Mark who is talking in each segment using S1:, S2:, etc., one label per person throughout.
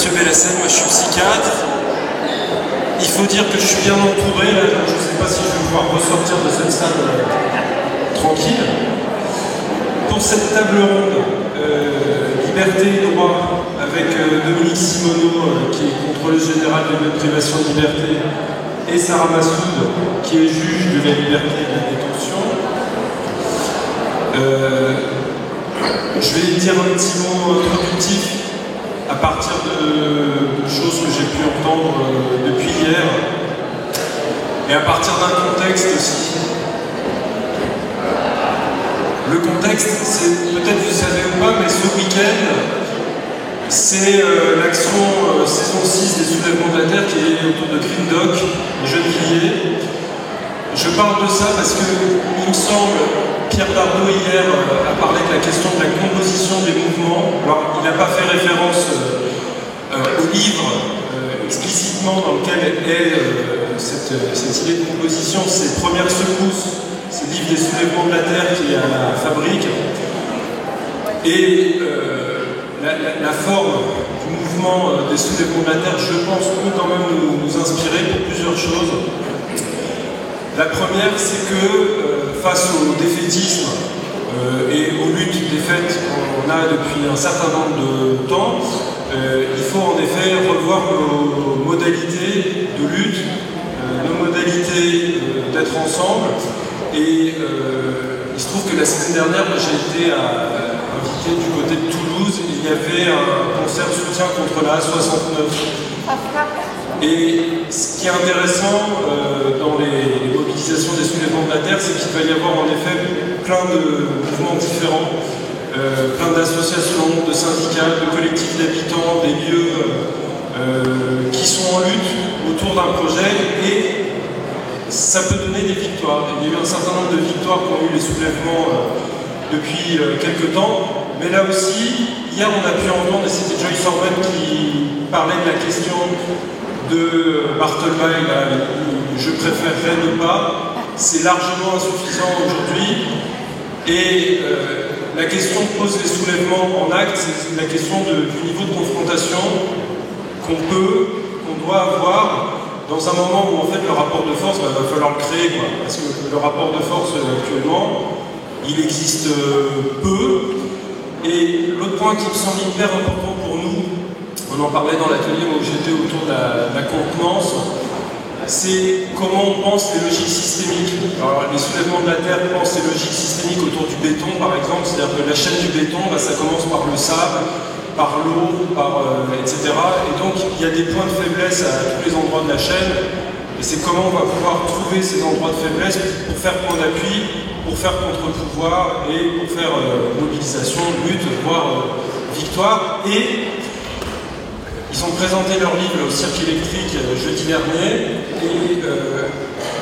S1: Mathieu Bellassène, moi je suis psychiatre. Il faut dire que je suis bien entouré, là, donc je ne sais pas si je vais pouvoir ressortir de cette salle tranquille. Pour cette table ronde, liberté et droit, avec Dominique Simoneau, qui est contrôleur général des lieux de privation de liberté, et Sarah Massoud, qui est juge de la liberté et de la détention. Je vais dire un petit mot introductif à partir de choses que j'ai pu entendre depuis hier et à partir d'un contexte aussi. Le contexte, c'est peut-être vous savez ou pas, mais ce week-end, c'est l'action saison 6 des Soulèvements de la Terre qui est autour de Green Dock, Gennevilliers. Je parle de ça parce que, il me semble, Pierre Dardot hier a parlé de la question de la composition des mouvements. Alors, il n'a pas fait référence au livre explicitement dans lequel est cette idée de composition, ces premières secousses, ce livre des Soulèvements de la Terre qui est à la Fabrique. Et la forme du mouvement des Soulèvements de la Terre, je pense, peut quand même nous inspirer pour plusieurs choses. La première, c'est que face au défaitisme et aux luttes défaites qu'on a depuis un certain nombre de temps, il faut en effet revoir nos modalités de lutte, nos modalités d'être ensemble. Et il se trouve que la semaine dernière, j'ai été invité du côté de Toulouse, et il y avait un concert de soutien contre la A69. Et ce qui est intéressant dans les mobilisations des Soulèvements de la Terre, c'est qu'il va y avoir en effet plein de mouvements différents, plein d'associations, de syndicats, de collectifs d'habitants, des lieux qui sont en lutte autour d'un projet, et ça peut donner des victoires. Il y a eu un certain nombre de victoires qu'ont eu les soulèvements depuis quelques temps, mais là aussi, hier on a pu entendre, et c'était Joyce Orban qui parlait de la question de Barthelby, je préférerais ne pas, c'est largement insuffisant aujourd'hui. Et la question que posent les soulèvements en acte, c'est la question du niveau de confrontation qu'on doit avoir dans un moment où en fait le rapport de force, va falloir le créer, quoi. Parce que le rapport de force actuellement, il existe peu. Et l'autre point qui me semble hyper important pour nous, on en parlait dans l'atelier où j'étais autour de la contenance, c'est comment on pense les logiques systémiques. Alors, les Soulèvements de la Terre pensent les logiques systémiques autour du béton, par exemple, c'est-à-dire que la chaîne du béton, ça commence par le sable, par l'eau, etc. Et donc, il y a des points de faiblesse à tous les endroits de la chaîne, et c'est comment on va pouvoir trouver ces endroits de faiblesse pour faire point d'appui, pour faire contre-pouvoir et pour faire mobilisation, lutte, voire victoire. Et ils ont présenté leur livre au Cirque électrique jeudi dernier, et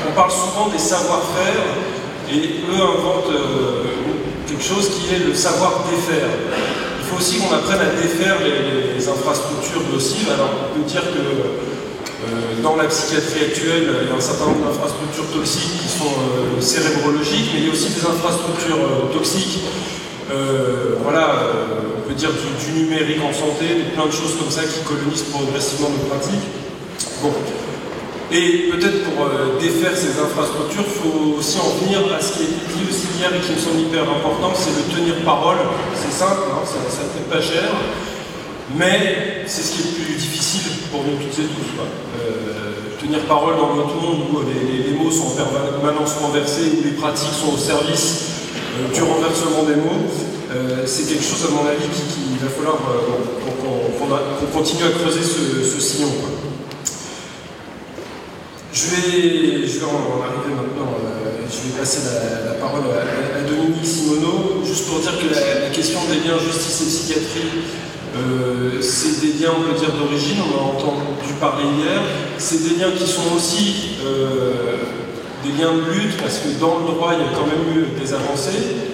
S1: on parle souvent des savoir-faire, et eux inventent quelque chose qui est le savoir défaire. Il faut aussi qu'on apprenne à défaire les infrastructures nocives. Alors on peut dire que dans la psychiatrie actuelle, il y a un certain nombre d'infrastructures toxiques qui sont cérébrologiques, mais il y a aussi des infrastructures toxiques. On peut dire du numérique en santé, plein de choses comme ça qui colonisent progressivement nos pratiques. Bon. Et peut-être pour défaire ces infrastructures, il faut aussi en venir à ce qui a été dit aussi hier et qui me semble hyper important, c'est le tenir parole. C'est simple, hein, ça ne coûte pas cher, mais c'est ce qui est le plus difficile pour nous toutes et tous. Tenir parole dans notre monde où les mots sont en permanence renversés, où les pratiques sont au service du renversement des mots, c'est quelque chose, à mon avis, qu'il va falloir qu'on continue à creuser ce sillon. Je vais en arriver maintenant, je vais passer la parole à Dominique Simoneau, juste pour dire que la question des liens justice et psychiatrie, c'est des liens, on peut dire, d'origine, on a entendu parler hier, c'est des liens qui sont aussi des liens de lutte, parce que dans le droit, il y a quand même eu des avancées,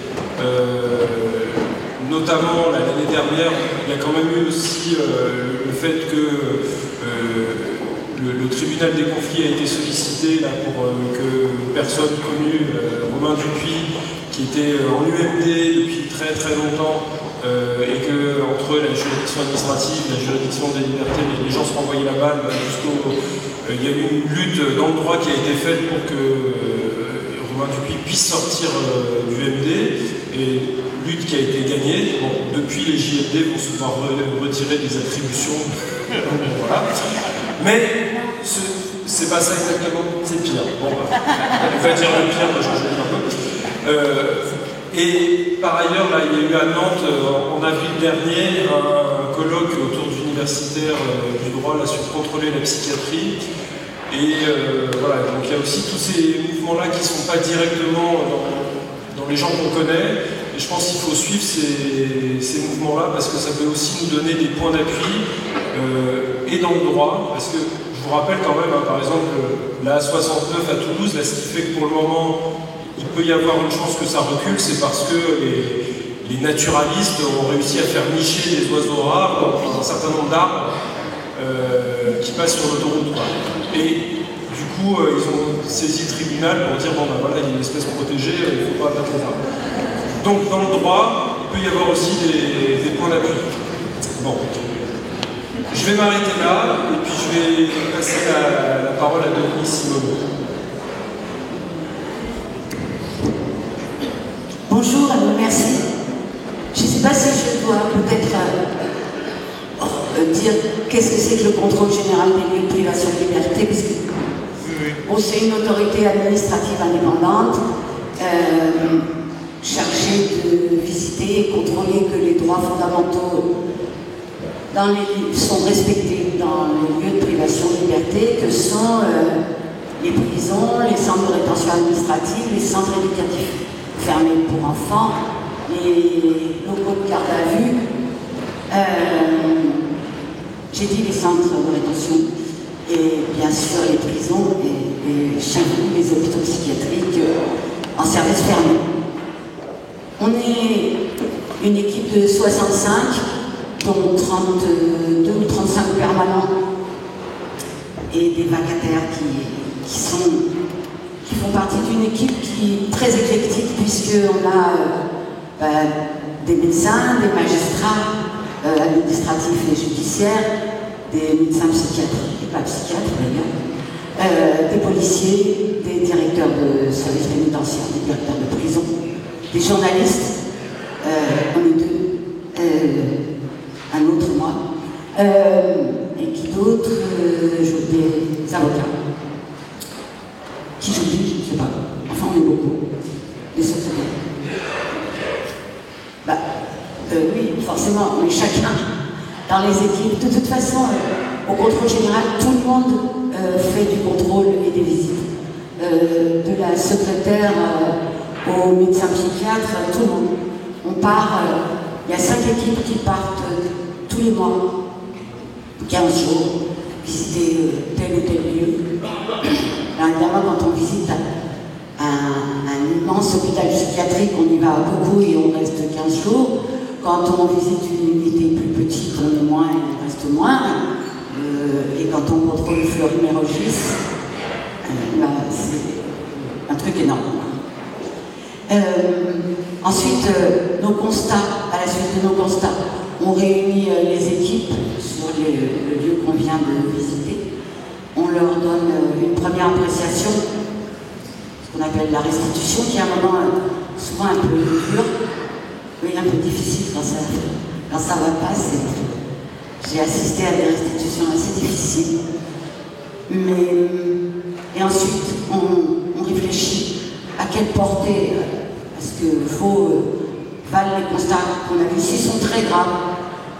S1: notamment l'année dernière, il y a quand même eu aussi le fait que le tribunal des conflits a été sollicité là, pour que personne connue, Romain Dupuis, qui était en UMD depuis très très longtemps, et que entre la juridiction administrative, la juridiction des libertés, les gens se renvoyaient la balle jusqu'au... il y a eu une lutte dans le droit qui a été faite pour que Romain Dupuis puisse sortir du MD, et lutte qui a été gagnée. Bon, depuis, les JLD vont souvent retirer des attributions. Voilà. Mais c'est pas ça exactement, c'est pire. Bon, on va dire le pire, je vais un peu. Et par ailleurs, là, il y a eu à Nantes, en avril dernier, un colloque autour d'universitaires du droit là, sur contrôler la psychiatrie. Et voilà, donc il y a aussi tous ces mouvements-là qui ne sont pas directement dans les gens qu'on connaît. Et je pense qu'il faut suivre ces mouvements-là parce que ça peut aussi nous donner des points d'appui et dans le droit. Parce que je vous rappelle quand même, hein, par exemple, la 69 à Toulouse, là, ce qui fait que pour le moment, il peut y avoir une chance que ça recule, c'est parce que les naturalistes ont réussi à faire nicher des oiseaux rares dans un certain nombre d'arbres qui passent sur l'autoroute. Et du coup, ils ont saisi le tribunal pour dire bon ben voilà, il y a une espèce protégée, il ne faut pas abattre les arbres. Donc dans le droit, il peut y avoir aussi des points d'appui. Bon. Je vais m'arrêter là, et puis je vais passer la parole à Denis Simon.
S2: Bonjour, merci. Je ne sais pas si je dois peut-être dire qu'est-ce que c'est que le contrôle général des lieux de privation de liberté, parce que bon, c'est une autorité administrative indépendante chargée de visiter et contrôler que les droits fondamentaux sont respectés dans les lieux de privation de liberté, que sont les prisons, les centres de rétention administrative, les centres éducatifs fermés pour enfants, les locaux de garde à vue, j'ai dit les centres de rétention, et bien sûr les prisons, et chez vous, les hôpitaux psychiatriques en service fermé. On est une équipe de 65, dont 32 ou 35 permanents, et des vacataires qui font partie d'une équipe qui est très éclectique, puisqu'on a des médecins, des magistrats administratifs et judiciaires, des médecins psychiatriques, et pas psychiatres d'ailleurs, des policiers, des directeurs de services pénitentiaires, des directeurs de prison, des journalistes, on est deux, un autre moi, et qui d'autres, des avocats. Qui j'oublie, je ne sais pas. Enfin, on est beaucoup. Les secrétaires. Oui, forcément, on est chacun dans les équipes. De toute façon, au contrôle général, tout le monde fait du contrôle et des visites. De la secrétaire au médecin psychiatre, tout le monde. On part, il y a 5 équipes qui partent tous les mois, 15 jours, visiter tel ou tel lieu. Alors évidemment, quand on visite un immense hôpital psychiatrique, on y va beaucoup et on reste 15 jours. Quand on visite une unité plus petite, on est moins et on reste moins. Et quand on contrôle Fleury-Mérogis, c'est un truc énorme. Ensuite, nos constats, à la suite de nos constats, on réunit les équipes sur le lieu qu'on vient de visiter. On leur donne une première appréciation, ce qu'on appelle la restitution, qui est un moment souvent un peu dur, mais un peu difficile quand ça va pas. J'ai assisté à des restitutions assez difficiles. Et ensuite, on réfléchit à quelle portée, parce que valent les constats qu'on a vus. S'ils sont très graves,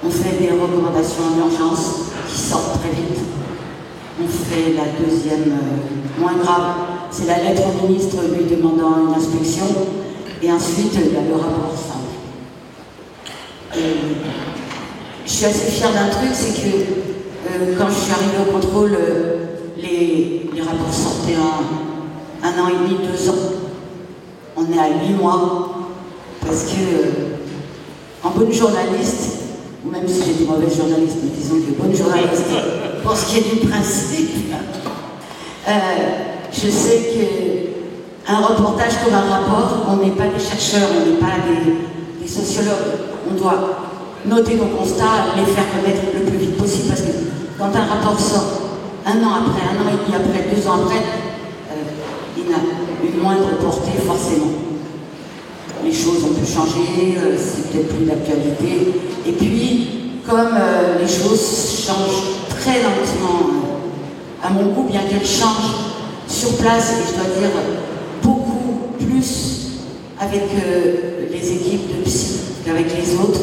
S2: on fait des recommandations en urgence qui sortent très vite. On fait la deuxième moins grave, c'est la lettre au ministre lui demandant une inspection, et ensuite il y a le rapport simple. Je suis assez fière d'un truc, c'est que quand je suis arrivée au contrôle, les rapports sortaient en 1 an et demi, 2 ans. On est à 8 mois, parce que en bonne journaliste, ou même si j'étais mauvaise journaliste, mais disons que bonne journaliste, pour ce qui est du principe, je sais qu'un reportage comme un rapport, on n'est pas des chercheurs, on n'est pas des les sociologues, on doit noter nos constats, les faire connaître le plus vite possible, parce que quand un rapport sort un an après, un an et demi après, 2 ans après, il n'a une moindre portée forcément. Les choses ont pu changer, c'est peut-être plus d'actualité. Et puis, comme les choses changent très lentement, à mon goût, bien qu'elles changent sur place, et je dois dire beaucoup plus avec les équipes de psy qu'avec les autres,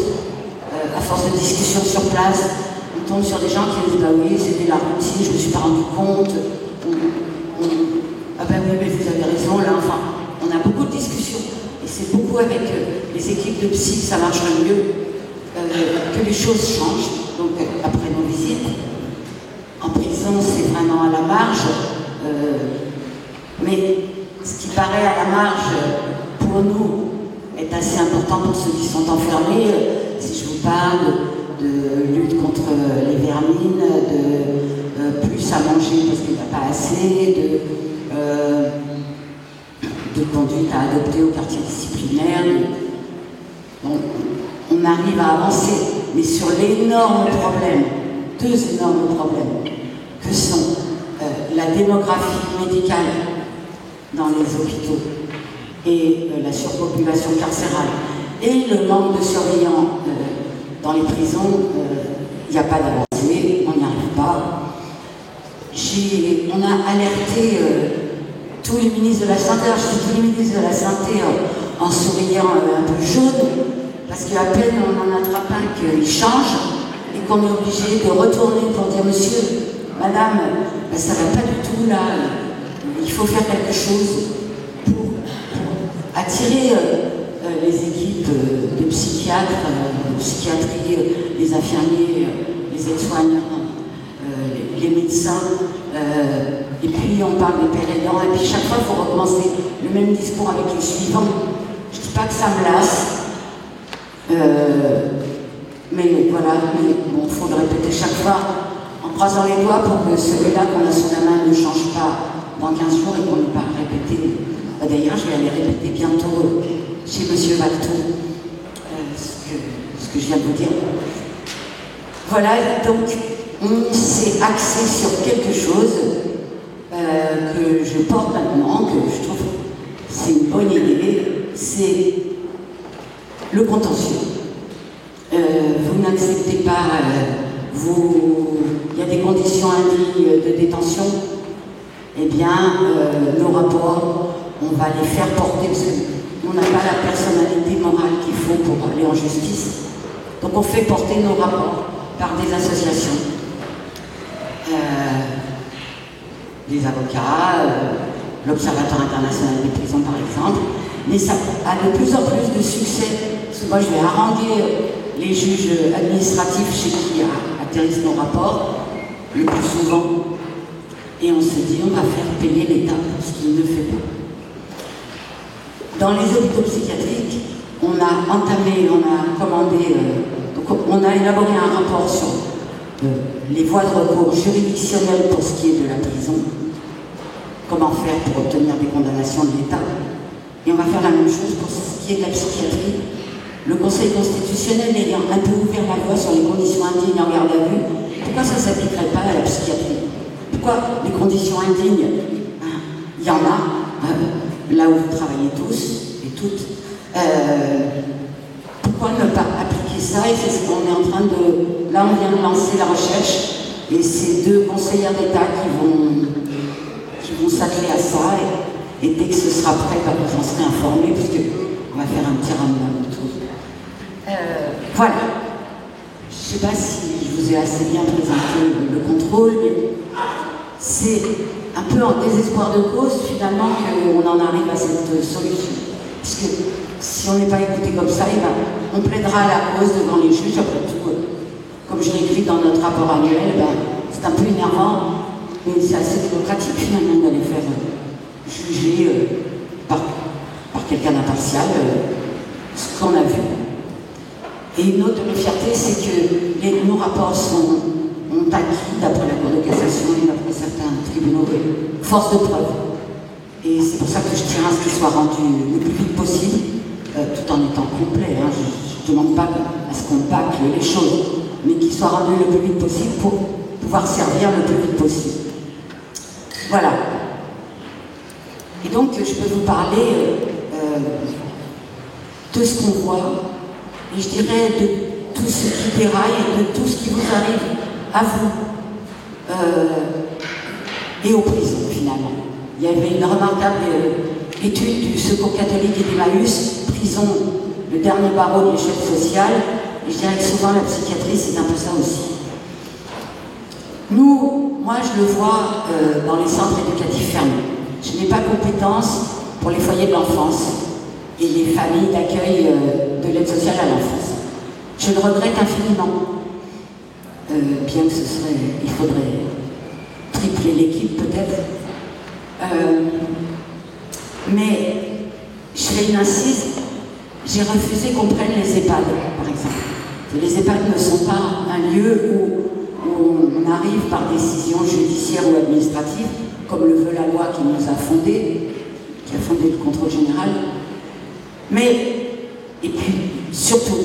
S2: à force de discussion sur place, on tombe sur des gens qui disent bah oui, c'était la routine, je ne me suis pas rendu compte. Ah ben oui, mais vous avez raison, là, enfin, on a beaucoup de discussions. Et c'est beaucoup avec les équipes de psy que ça marcherait mieux, que les choses changent. Donc après nos visites, en prison, c'est vraiment à la marge. Mais ce qui paraît à la marge, pour nous, est assez important pour ceux qui sont enfermés. Si je vous parle de lutte contre les vermines, de plus à manger parce qu'il n'y a pas assez, de conduite à adopter au quartier disciplinaire. On arrive à avancer, mais sur l'énorme problème, 2 énormes problèmes, que sont la démographie médicale dans les hôpitaux et la surpopulation carcérale et le manque de surveillants dans les prisons, il n'y a pas d'avancée, on n'y arrive pas. On a alerté tous les ministres de la Santé, alors je dis tous les ministres de la Santé en souriant un peu jaune, parce qu'à peine on en attrape un qu'il change et qu'on est obligé de retourner pour dire monsieur, madame, ça ne va pas du tout là, il faut faire quelque chose pour attirer les équipes de psychiatres, de psychiatrie, les infirmiers, les aides-soignants, les médecins, et puis on parle des pères aidants, et puis chaque fois il faut recommencer le même discours avec le suivant. Je ne dis pas que ça me lasse, mais voilà, il faut le répéter chaque fois en croisant les doigts pour que celui-là qu'on a sous la main ne change pas dans 15 jours et qu'on n'ait pas répété. D'ailleurs, je vais aller répéter bientôt chez M. Valtou ce que je viens de vous dire. Voilà, donc on s'est axé sur quelque chose que je porte maintenant, que je trouve c'est une bonne idée, c'est le contentieux. Vous n'acceptez pas, il y a des conditions indignes de détention, eh bien, nos rapports, on va les faire porter, parce qu'on n'a pas la personnalité morale qu'il faut pour aller en justice. Donc on fait porter nos rapports par des associations, des avocats, l'Observatoire international des prisons par exemple, mais ça a de plus en plus de succès, parce que moi je vais haranguer les juges administratifs chez qui atterrissent nos rapports, le plus souvent, et on se dit on va faire payer l'État pour ce qu'il ne fait pas. Dans les hôpitaux psychiatriques, on a entamé, on a commandé, donc on a élaboré un rapport sur les voies de recours juridictionnelles pour ce qui est de la prison, comment faire pour obtenir des condamnations de l'État, et on va faire la même chose pour ce qui est de la psychiatrie. Le Conseil constitutionnel ayant un peu ouvert la voie sur les conditions indignes en garde à vue, pourquoi ça ne s'appliquerait pas à la psychiatrie? Pourquoi les conditions indignes, il y en a, là où vous travaillez tous et toutes, pourquoi ne pas appliquer ça? Et c'est ce qu'on est en train de... Là, on vient de lancer la recherche, et c'est 2 conseillères d'État qui vont s'atteler à ça, et dès que ce sera prêt, vous en serez informés, puisqu'on va faire un petit random autour. Voilà. Je ne sais pas si je vous ai assez bien présenté le contrôle, mais c'est un peu en désespoir de cause, finalement, qu'on en arrive à cette solution. Puisque si on n'est pas écouté comme ça, on plaidera à la cause devant les juges. Après tout, comme je l'ai écrit dans notre rapport annuel, c'est un peu énervant, mais c'est assez démocratique finalement d'aller faire juger par quelqu'un d'impartial ce qu'on a vu. Et une autre de mes fiertés, c'est que nos rapports ont acquis, d'après la Cour de cassation et d'après certains tribunaux, force de preuve. Et c'est pour ça que je tiens à ce qu'il soit rendu le plus vite possible. tout en étant complet. Hein. Je ne demande pas à ce qu'on bâcle les choses, mais qu'il soit rendu le plus vite possible pour pouvoir servir le plus vite possible. Voilà. Et donc, je peux vous parler de ce qu'on voit, et je dirais de tout ce qui déraille, et de tout ce qui vous arrive à vous et aux prisons, finalement. Il y avait une remarquable étude du Secours catholique et d'Emmaüs, prison, le dernier barreau de l'échelle sociale, et je dirais que souvent la psychiatrie, c'est un peu ça aussi. Nous, moi je le vois dans les centres éducatifs fermés. Je n'ai pas compétence pour les foyers de l'enfance et les familles d'accueil de l'aide sociale à l'enfance. Je le regrette infiniment. Bien que ce serait, il faudrait tripler l'équipe peut-être. Mais je fais une incise, j'ai refusé qu'on prenne les EHPAD, par exemple. Les EHPAD ne sont pas un lieu où on arrive par décision judiciaire ou administrative, comme le veut la loi qui nous a fondé, qui a fondé le contrôle général. Mais, et puis, surtout,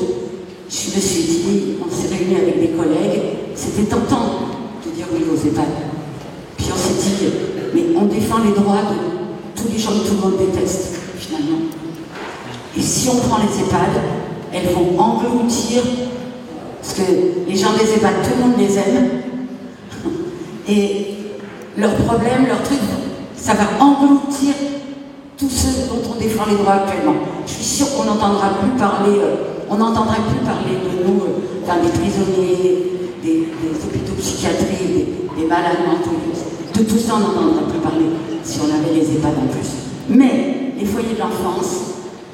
S2: je me suis dit, on s'est réunis avec des collègues, c'était tentant de dire oui aux EHPAD. Puis on s'est dit, mais on défend les droits de tous les gens que tout le monde déteste, finalement. Et si on prend les EHPAD, elles vont engloutir, parce que les gens des EHPAD, tout le monde les aime, et leurs problèmes, leurs trucs, ça va engloutir tous ceux dont on défend les droits actuellement. Je suis sûre qu'on n'entendra plus parler, de nous, des prisonniers, des hôpitaux psychiatriques, des malades mentaux. De tout ça, on n'entendra plus parler si on avait les EHPAD en plus. Mais les foyers de l'enfance,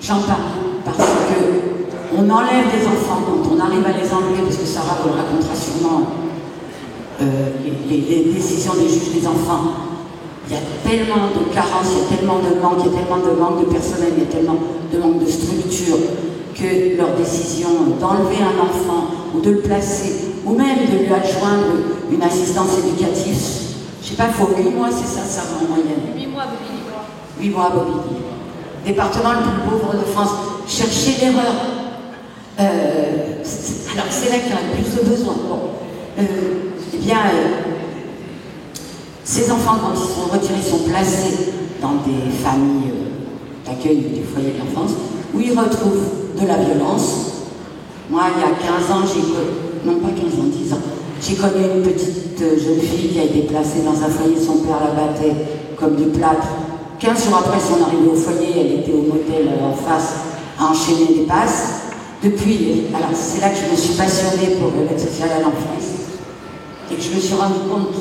S2: j'en parle parce que on enlève des enfants dont on arrive à les enlever, parce que Sarah vous le racontera sûrement, les décisions des juges des enfants. Il y a tellement de carences, il y a tellement de manque de personnel, il y a tellement de manque de structure, que leur décision d'enlever un enfant ou de le placer, ou même de lui adjoindre une assistance éducative, je ne sais pas, il faut 8 mois, c'est ça en moyenne.
S3: 8 mois à Bobigny.
S2: 8 mois à Bobigny. Département le plus pauvre de France. Cherchez l'erreur. Alors c'est là qu'il y a le plus de besoin. Bon. Eh bien, ces enfants, quand ils sont retirés, sont placés dans des familles d'accueil des foyers de l'enfance, où ils retrouvent de la violence. Moi, il y a 15 ans, non pas 15 ans, 10 ans, j'ai connu une petite jeune fille qui a été placée dans un foyer, son père la battait comme du plâtre. 15 jours après son arrivée au foyer, elle était au motel en face à enchaîner des passes. Depuis, alors c'est là que je me suis passionnée pour l'aide sociale à l'enfance et que je me suis rendu compte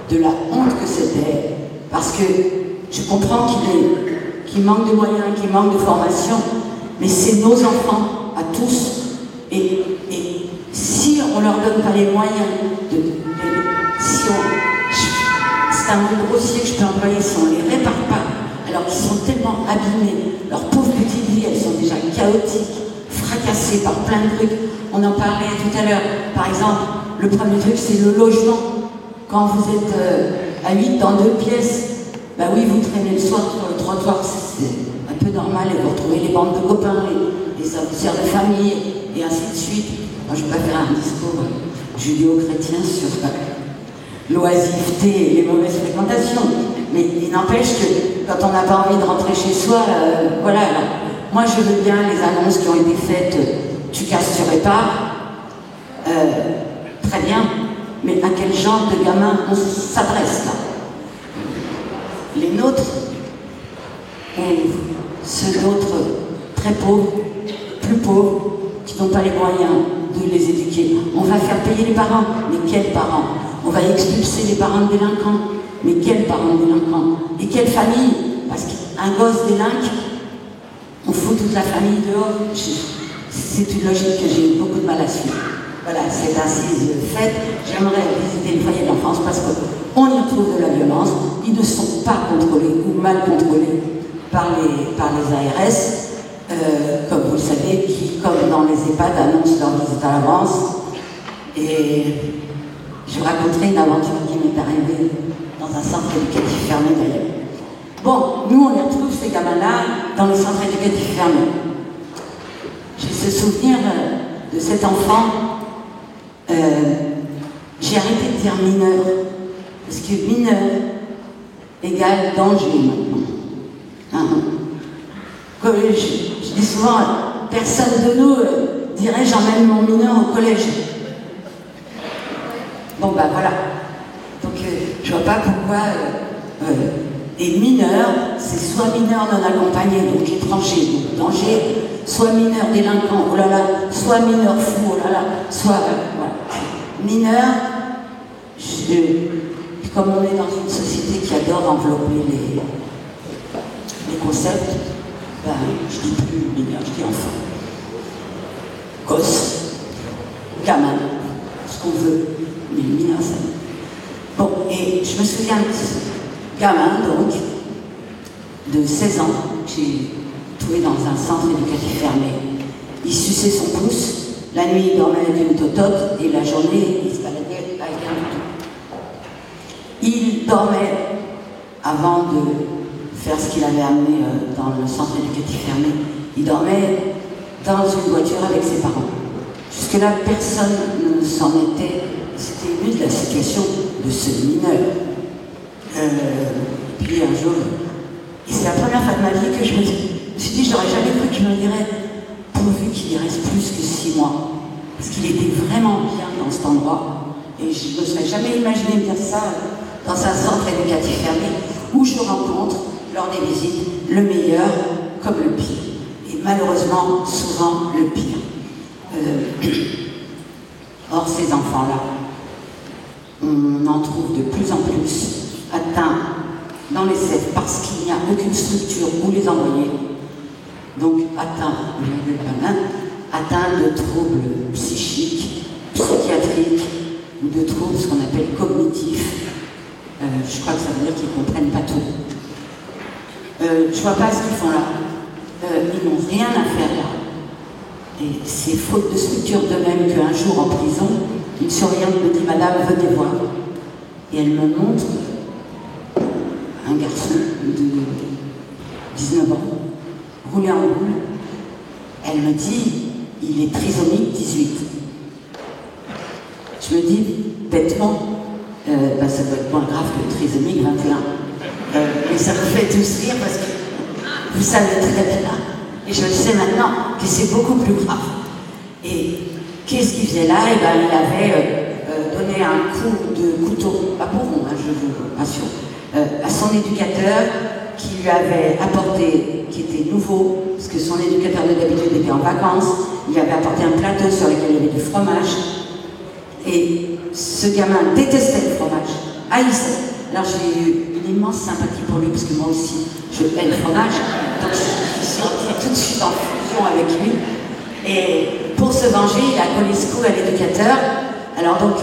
S2: de la honte que c'était, parce que je comprends qu'il manque de moyens, qu'il manque de formation, mais c'est nos enfants à tous. Et si on leur donne pas les moyens c'est un mot grossier que je peux employer, si on les répare pas, alors qu'ils sont tellement abîmés, leurs pauvres petites vies, elles sont déjà chaotiques, fracassées par plein de trucs. On en parlait tout à l'heure. Par exemple, le premier truc, c'est le logement. Quand vous êtes à 8 dans 2 pièces, bah oui, vous traînez le soir sur le trottoir, c'est un peu normal, et vous retrouvez les bandes de copains, les affaires de famille, et ainsi de suite. Moi, je ne vais pas faire un discours judéo-chrétien sur l'oisiveté et les mauvaises fréquentations, mais il n'empêche que quand on n'a pas envie de rentrer chez soi, voilà. Alors, moi, je veux bien les annonces qui ont été faites, tu casses, tu répares, très bien, mais à quel genre de gamins on s'adresse là? Les nôtres, ou ceux d'autres très pauvres, plus pauvres, qui n'ont pas les moyens de les éduquer. On va faire payer les parents, mais quels parents? On va expulser les parents délinquants, mais quels parents délinquants? Et quelle famille? Parce qu'un gosse délinque, on fout toute la famille dehors. C'est une logique que j'ai eu beaucoup de mal à suivre. Voilà, cette assise faite, j'aimerais visiter les foyers de l'enfance parce qu'on y retrouve de la violence. Ils ne sont pas contrôlés ou mal contrôlés par les ARS, comme vous le savez, qui, comme dans les EHPAD, annoncent leur visite à l'avance. Et je vous raconterai une aventure qui m'est arrivée dans un centre éducatif fermé d'ailleurs. Bon, nous on les retrouve ces gamins-là dans les centres éducatifs fermés. ce souvenir de cet enfant, j'ai arrêté de dire mineur, parce que mineur égale danger maintenant. Hein? Comme je dis souvent, personne de nous dirait j'emmène mon mineur au collège. Bon ben voilà. Donc je vois pas pourquoi les mineurs, c'est soit mineurs non accompagnés, donc étrangers, donc danger, soit mineurs délinquants, oh là là, soit mineurs fous, oh là là, soit voilà. Mineurs, comme on est dans une société qui adore envelopper les concepts, ben, je dis plus mineur, je dis enfant. Gosse, gamin, ce qu'on veut, mais mineur, ça. Bon, et je me souviens de ce gamin, donc, de 16 ans, que j'ai trouvé dans un centre éducatif fermé. Il suçait son pouce, la nuit il dormait d'une totote, et la journée il se baladait avec un tout. Il dormait avant de faire ce qu'il avait amené dans le centre éducatif fermé. Il dormait dans une voiture avec ses parents. Jusque-là, personne ne s'en était ému de la situation de ce mineur. Puis un jour, et c'est la première fois de ma vie que je me suis dit, j'aurais jamais cru qu'il me dirait, pourvu qu'il y reste plus que 6 mois. Parce qu'il était vraiment bien dans cet endroit. Et je ne me serais jamais imaginé me dire ça dans un centre éducatif fermé où je rencontre, lors des visites, le meilleur comme le pire. Et malheureusement, souvent, le pire. Or, ces enfants-là, on en trouve de plus en plus atteints dans les CEF parce qu'il n'y a aucune structure où les envoyer. Donc, atteints de troubles psychiques, psychiatriques ou de troubles, ce qu'on appelle cognitifs. Je crois que ça veut dire qu'ils ne comprennent pas tout. Je ne vois pas ce qu'ils font là. Ils n'ont rien à faire là. Et c'est faute de structure d'eux-mêmes qu'un jour en prison, une surveillante me dit « Madame, venez voir ». Et elle me montre un garçon de 19 ans, roulé en boule. Elle me dit « Il est trisomique 18 ». Je me dis bêtement, ça doit être moins grave que trisomique 21. Mais ça me fait tous rire parce que vous savez très bien, et je le sais maintenant, que c'est beaucoup plus grave. Et qu'est-ce qu'il faisait là? Eh ben, il avait donné un coup de couteau, pas pour vous, hein, je vous rassure, à son éducateur qui lui avait apporté, qui était nouveau, parce que son éducateur de d'habitude était en vacances, il avait apporté un plateau sur lequel il y avait du fromage. Et ce gamin détestait le fromage, haïssait. Alors j'ai eu une immense sympathie pour lui, parce que moi aussi, je hais le fromage. Donc je suis entrée tout de suite en fusion avec lui. Et pour se venger, il a collé ce coup à l'éducateur. Alors donc,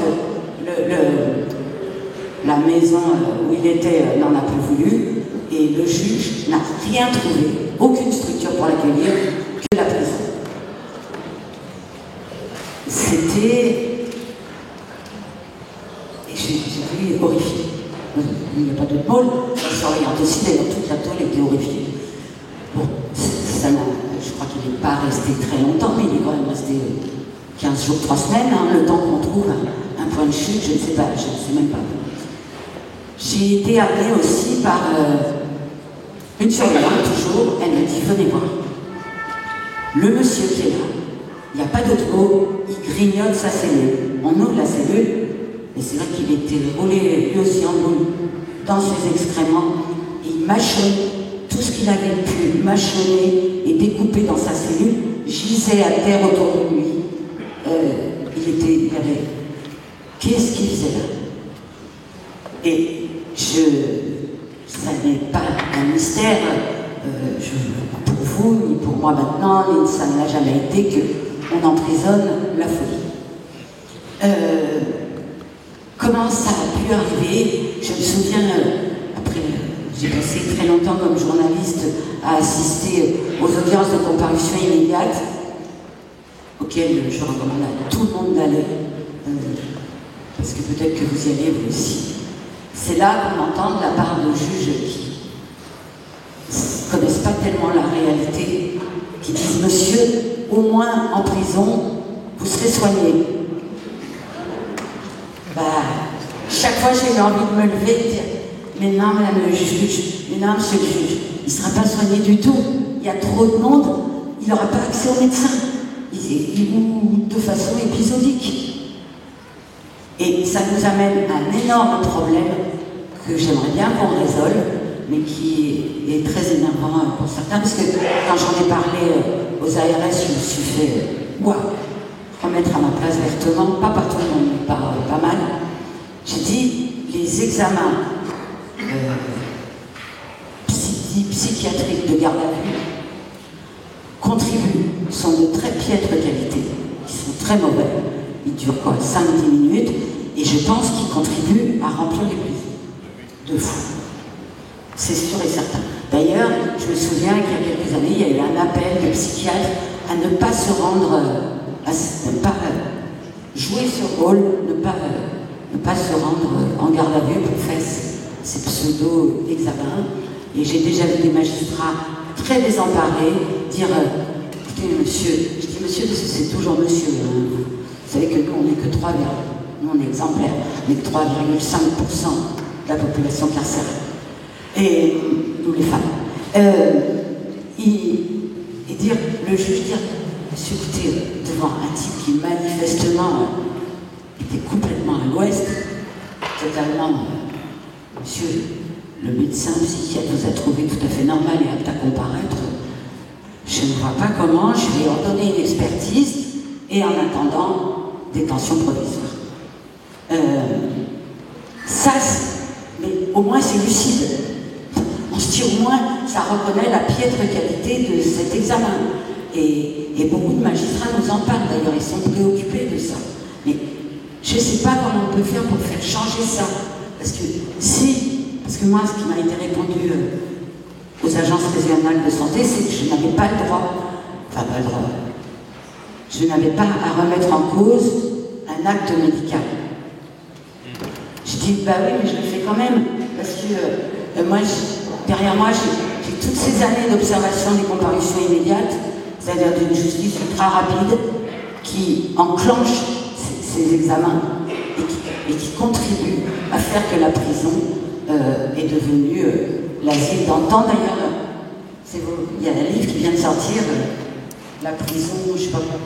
S2: la maison où il était n'en a plus voulu. Et le juge n'a rien trouvé, aucune structure pour l'accueillir, que la prison. C'était... Et j'ai vu horrifié. Il n'y a pas de mots. La surveillante aussi, d'ailleurs, toute la toile était horrifiée. Bon, ça je crois qu'il n'est pas resté très longtemps, mais il est quand même resté 15 jours, 3 semaines, hein, le temps qu'on trouve un point de chute, je ne sais pas, je ne sais même pas. J'ai été appelée aussi par une surveillante, toujours, elle me dit, venez voir. Le monsieur qui est là, il n'y a pas d'autre mot, il grignote sa cellule. On ouvre la cellule, et c'est vrai qu'il était roulé lui aussi en boule dans ses excréments, et il mâchonne tout ce qu'il avait pu mâchonner et découper dans sa cellule, gisait à terre autour de lui. Il avait... Qu'est-ce qu'il faisait là? Et ça n'est pas un mystère pour vous, ni pour moi maintenant, et ça ne l'a jamais été qu'on emprisonne la folie. Comment ça a pu arriver? Je me souviens, après, j'ai passé très longtemps comme journaliste à assister aux audiences de comparution immédiate, auxquelles je recommande à tout le monde d'aller, parce que peut-être que vous y allez vous aussi. C'est là qu'on entend de la part de juges qui ne connaissent pas tellement la réalité, qui disent « Monsieur, au moins en prison, vous serez soigné. Bah, chaque fois j'ai eu envie de me lever et de dire mais non madame le juge, mais non monsieur le juge, il ne sera pas soigné du tout, il y a trop de monde, il n'aura pas accès aux médecins, ou de façon épisodique. Et ça nous amène à un énorme problème que j'aimerais bien qu'on résolve, mais qui est très énervant pour certains, parce que quand j'en ai parlé aux ARS, je me suis fait remettre à ma place vertement, pas par tout le monde, mais pas mal. J'ai dit, les examens psychiatriques de garde à vue sont de très piètre qualité, ils sont très mauvais, ils durent 5-10 minutes, et je pense qu'ils contribuent à remplir les prisons. De fou. C'est sûr et certain. D'ailleurs, je me souviens qu'il y a quelques années, il y a eu un appel de psychiatres à ne pas se rendre, à ne pas jouer ce rôle, ne pas se rendre en garde à vue pour faire ces pseudo-examens. Et j'ai déjà vu des magistrats très désemparés dire écoutez monsieur, je dis monsieur parce que c'est toujours monsieur, hein. Vous savez que nous on n'est que 3, nous on est exemplaires, on est que 3,5% de la population carcérale. Et nous les femmes. Et dire, le juge dire, monsieur, écoutez, devant un type qui manifestement était complètement à l'ouest, totalement, monsieur, le médecin psychiatre vous a trouvé tout à fait normal et apte à comparaître, je ne vois pas comment je vais ordonner une expertise et en attendant détention provisoire. Mais au moins c'est lucide. On se dit au moins, ça reconnaît la piètre qualité de cet examen. Et beaucoup de magistrats nous en parlent d'ailleurs, ils sont préoccupés de ça. Mais je ne sais pas comment on peut faire pour faire changer ça. Parce que moi, ce qui m'a été répondu aux agences régionales de santé, c'est que je n'avais pas le droit, je n'avais pas à remettre en cause un acte médical. Je dis, bah oui, mais je le fais quand même, parce que moi, derrière moi, j'ai toutes ces années d'observation des comparutions immédiates, c'est-à-dire d'une justice ultra rapide, qui enclenche ces examens et qui contribue à faire que la prison est devenue l'asile d'antan. D'ailleurs, il y a un livre qui vient de sortir, la prison, je sais pas quoi,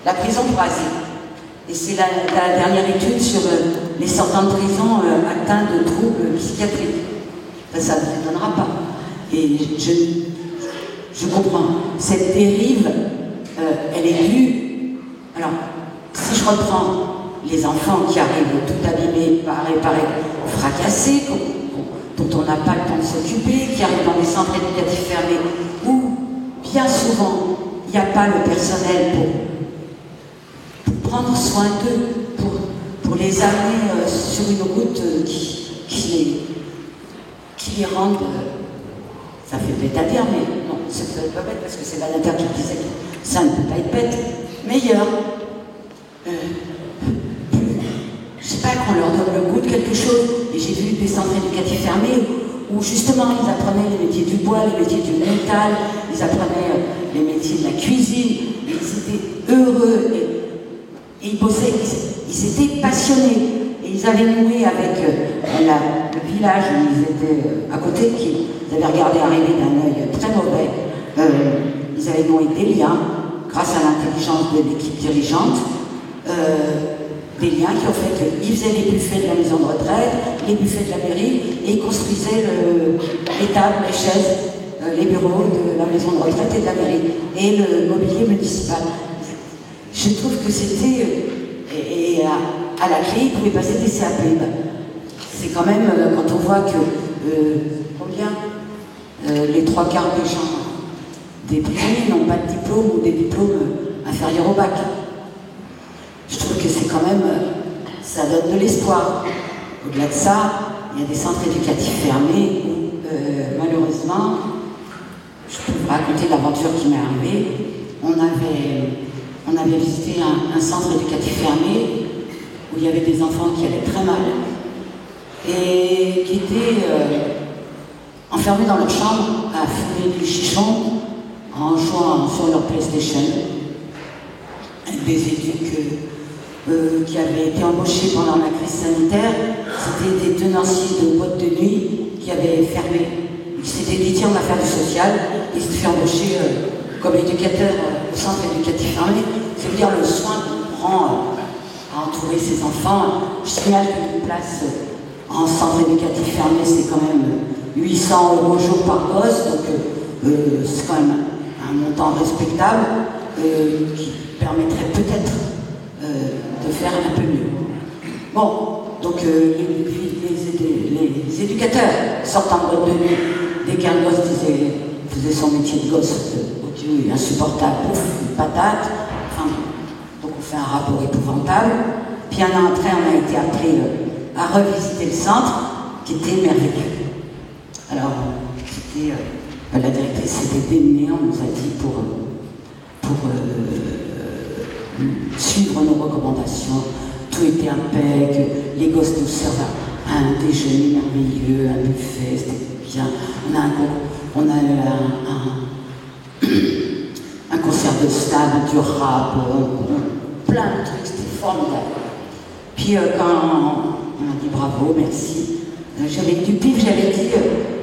S2: la prison pour asile. Et c'est la dernière étude sur les sortants de prison atteints de troubles psychiatriques. Ça ne vous étonnera pas. Et je comprends. Cette dérive, elle est due. Alors, si je reprends les enfants qui arrivent tout abîmés, réparés, fracassés, dont on n'a pas le temps de s'occuper, qui arrivent dans des centres éducatifs fermés, où bien souvent, il n'y a pas le personnel pour prendre soin d'eux, pour les amener sur une route qui les rende, ça fait bête à dire, mais non, ça ne peut pas bête parce que c'est Badinter qui disait que ça ne peut pas être bête, meilleur. Je sais pas, qu'on leur donne le goût de quelque chose. Et j'ai vu des centres éducatifs fermés où justement ils apprenaient les métiers du bois, les métiers du métal, ils apprenaient les métiers de la cuisine, et ils étaient heureux. Et ils bossaient, ils étaient passionnés. Et ils avaient noué avec le village où ils étaient à côté, qu'ils avaient regardé arriver d'un œil très mauvais. Ils avaient noué des liens, grâce à l'intelligence de l'équipe dirigeante, des liens qui ont fait qu'ils faisaient les buffets de la maison de retraite, les buffets de la mairie, et ils construisaient les tables, les chaises, les bureaux de la maison de retraite et de la mairie, et le mobilier municipal. Je trouve que c'était, et à la clé, ils pouvaient passer des CAP. C'est quand même, quand on voit que, combien les 3/4 des gens, des prisonniers n'ont pas de diplôme ou des diplômes inférieurs au bac. Je trouve que c'est quand même, ça donne de l'espoir. Au-delà de ça, il y a des centres éducatifs fermés où, malheureusement, je peux vous raconter l'aventure qui m'est arrivée. On avait visité un centre éducatif fermé où il y avait des enfants qui allaient très mal et qui étaient enfermés dans leur chambre à fumer du chichon en jouant sur leur PlayStation. Des éduques qui avaient été embauchés pendant la crise sanitaire, c'était des tenanciers de boîtes de nuit qui avaient fermé. Ils s'étaient dit tiens, on va faire du social, ils se fait embaucher comme éducateur au centre éducatif fermé, c'est-à-dire le soin qu'on prend à entourer ses enfants. Je signale qu'une place en centre éducatif fermé, c'est quand même 800 € jour par gosse, donc c'est quand même un montant respectable qui permettrait peut-être de faire un peu mieux. Bon, donc les éducateurs sortent en boîte de nuit dès qu'un gosse faisait son métier de gosse odieux et insupportable, pouf, une patate. Enfin, donc on fait un rapport épouvantable. Puis un an après, on a été appelé à revisiter le centre, qui était merveilleux. Alors, la directrice s'était démenée, on nous a dit pour suivre nos recommandations, tout était impec, les gosses nous servent un déjeuner merveilleux, un buffet, c'était bien. On a eu un concert de stade, du rap, plein de trucs, c'était formidable. Puis quand on m'a dit bravo, merci, j'avais du pif, j'avais dit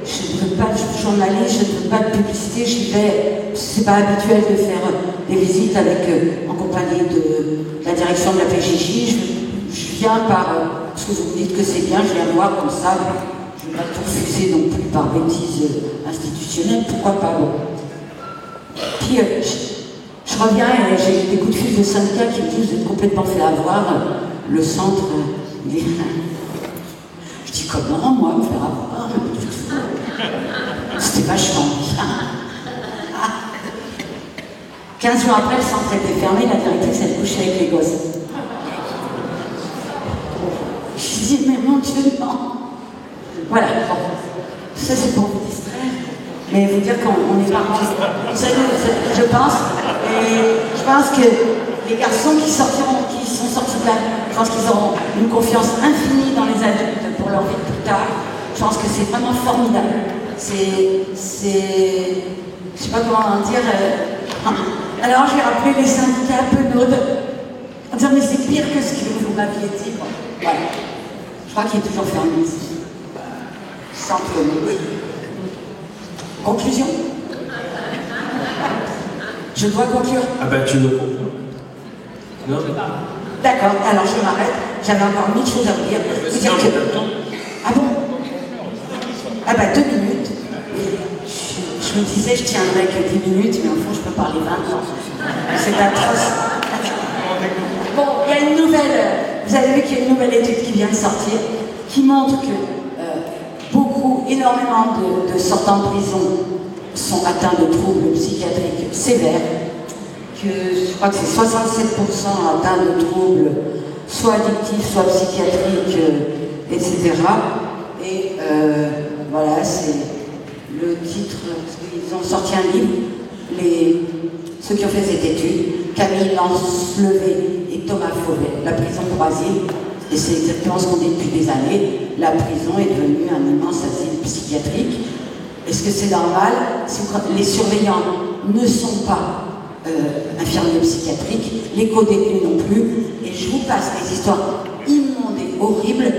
S2: je ne veux pas de journaliste, je ne veux pas de publicité, j'y vais. C'est pas habituel de faire des visites en compagnie de la direction de la PJJ. Je viens parce que vous me dites que c'est bien, je viens voir comme ça. Je ne vais pas tout refuser non plus par bêtise institutionnelle, pourquoi pas bon. Puis je reviens et j'ai des coups de fil de syndicats qui me disent vous êtes complètement fait avoir, le centre. Je dis comment moi me faire avoir? C'était vachement bien. 15 jours après, le centre était fermé, la directrice elle couchait avec les gosses. Je dis mais mon Dieu non. Voilà, bon. Ça c'est pour vous distraire. Mais vous dire qu'on est parents. Je pense que les garçons qui sont sortis de là, je pense qu'ils auront une confiance infinie dans les adultes pour leur vie plus tard. Je pense que c'est vraiment formidable. Je sais pas comment dire. Alors j'ai rappelé les syndicats penaudes en disant mais c'est pire que ce que vous m'aviez dit. Bon, voilà. Je crois qu'il est toujours fermé ici. Sans problème. Conclusion. Je dois conclure.
S1: Ah ben tu veux conclure. Non.
S2: D'accord, alors je m'arrête. J'avais encore 1000 choses à vous dire. Ah bon? Ah bah 2 minutes. Je me disais, je tiendrais que 10 minutes, mais au fond, je peux parler 20 ans. C'est atroce. Bon, il y a une nouvelle, vous avez vu qu'il y a une nouvelle étude qui vient de sortir, qui montre que énormément de sortants de prison sont atteints de troubles psychiatriques sévères, que je crois que c'est 67% atteints de troubles soit addictifs, soit psychiatriques, etc. Et voilà, c'est le titre, ils ont sorti un livre, ceux qui ont fait cette étude, Camille Lance-Levé et Thomas Fauvet, La prison pour asile, et c'est exactement ce qu'on dit depuis des années, la prison est devenue un immense asile psychiatrique. Est-ce que c'est normal? Les surveillants ne sont pas infirmiers psychiatriques, les co-détenus non plus, et je vous passe des histoires immondes et horribles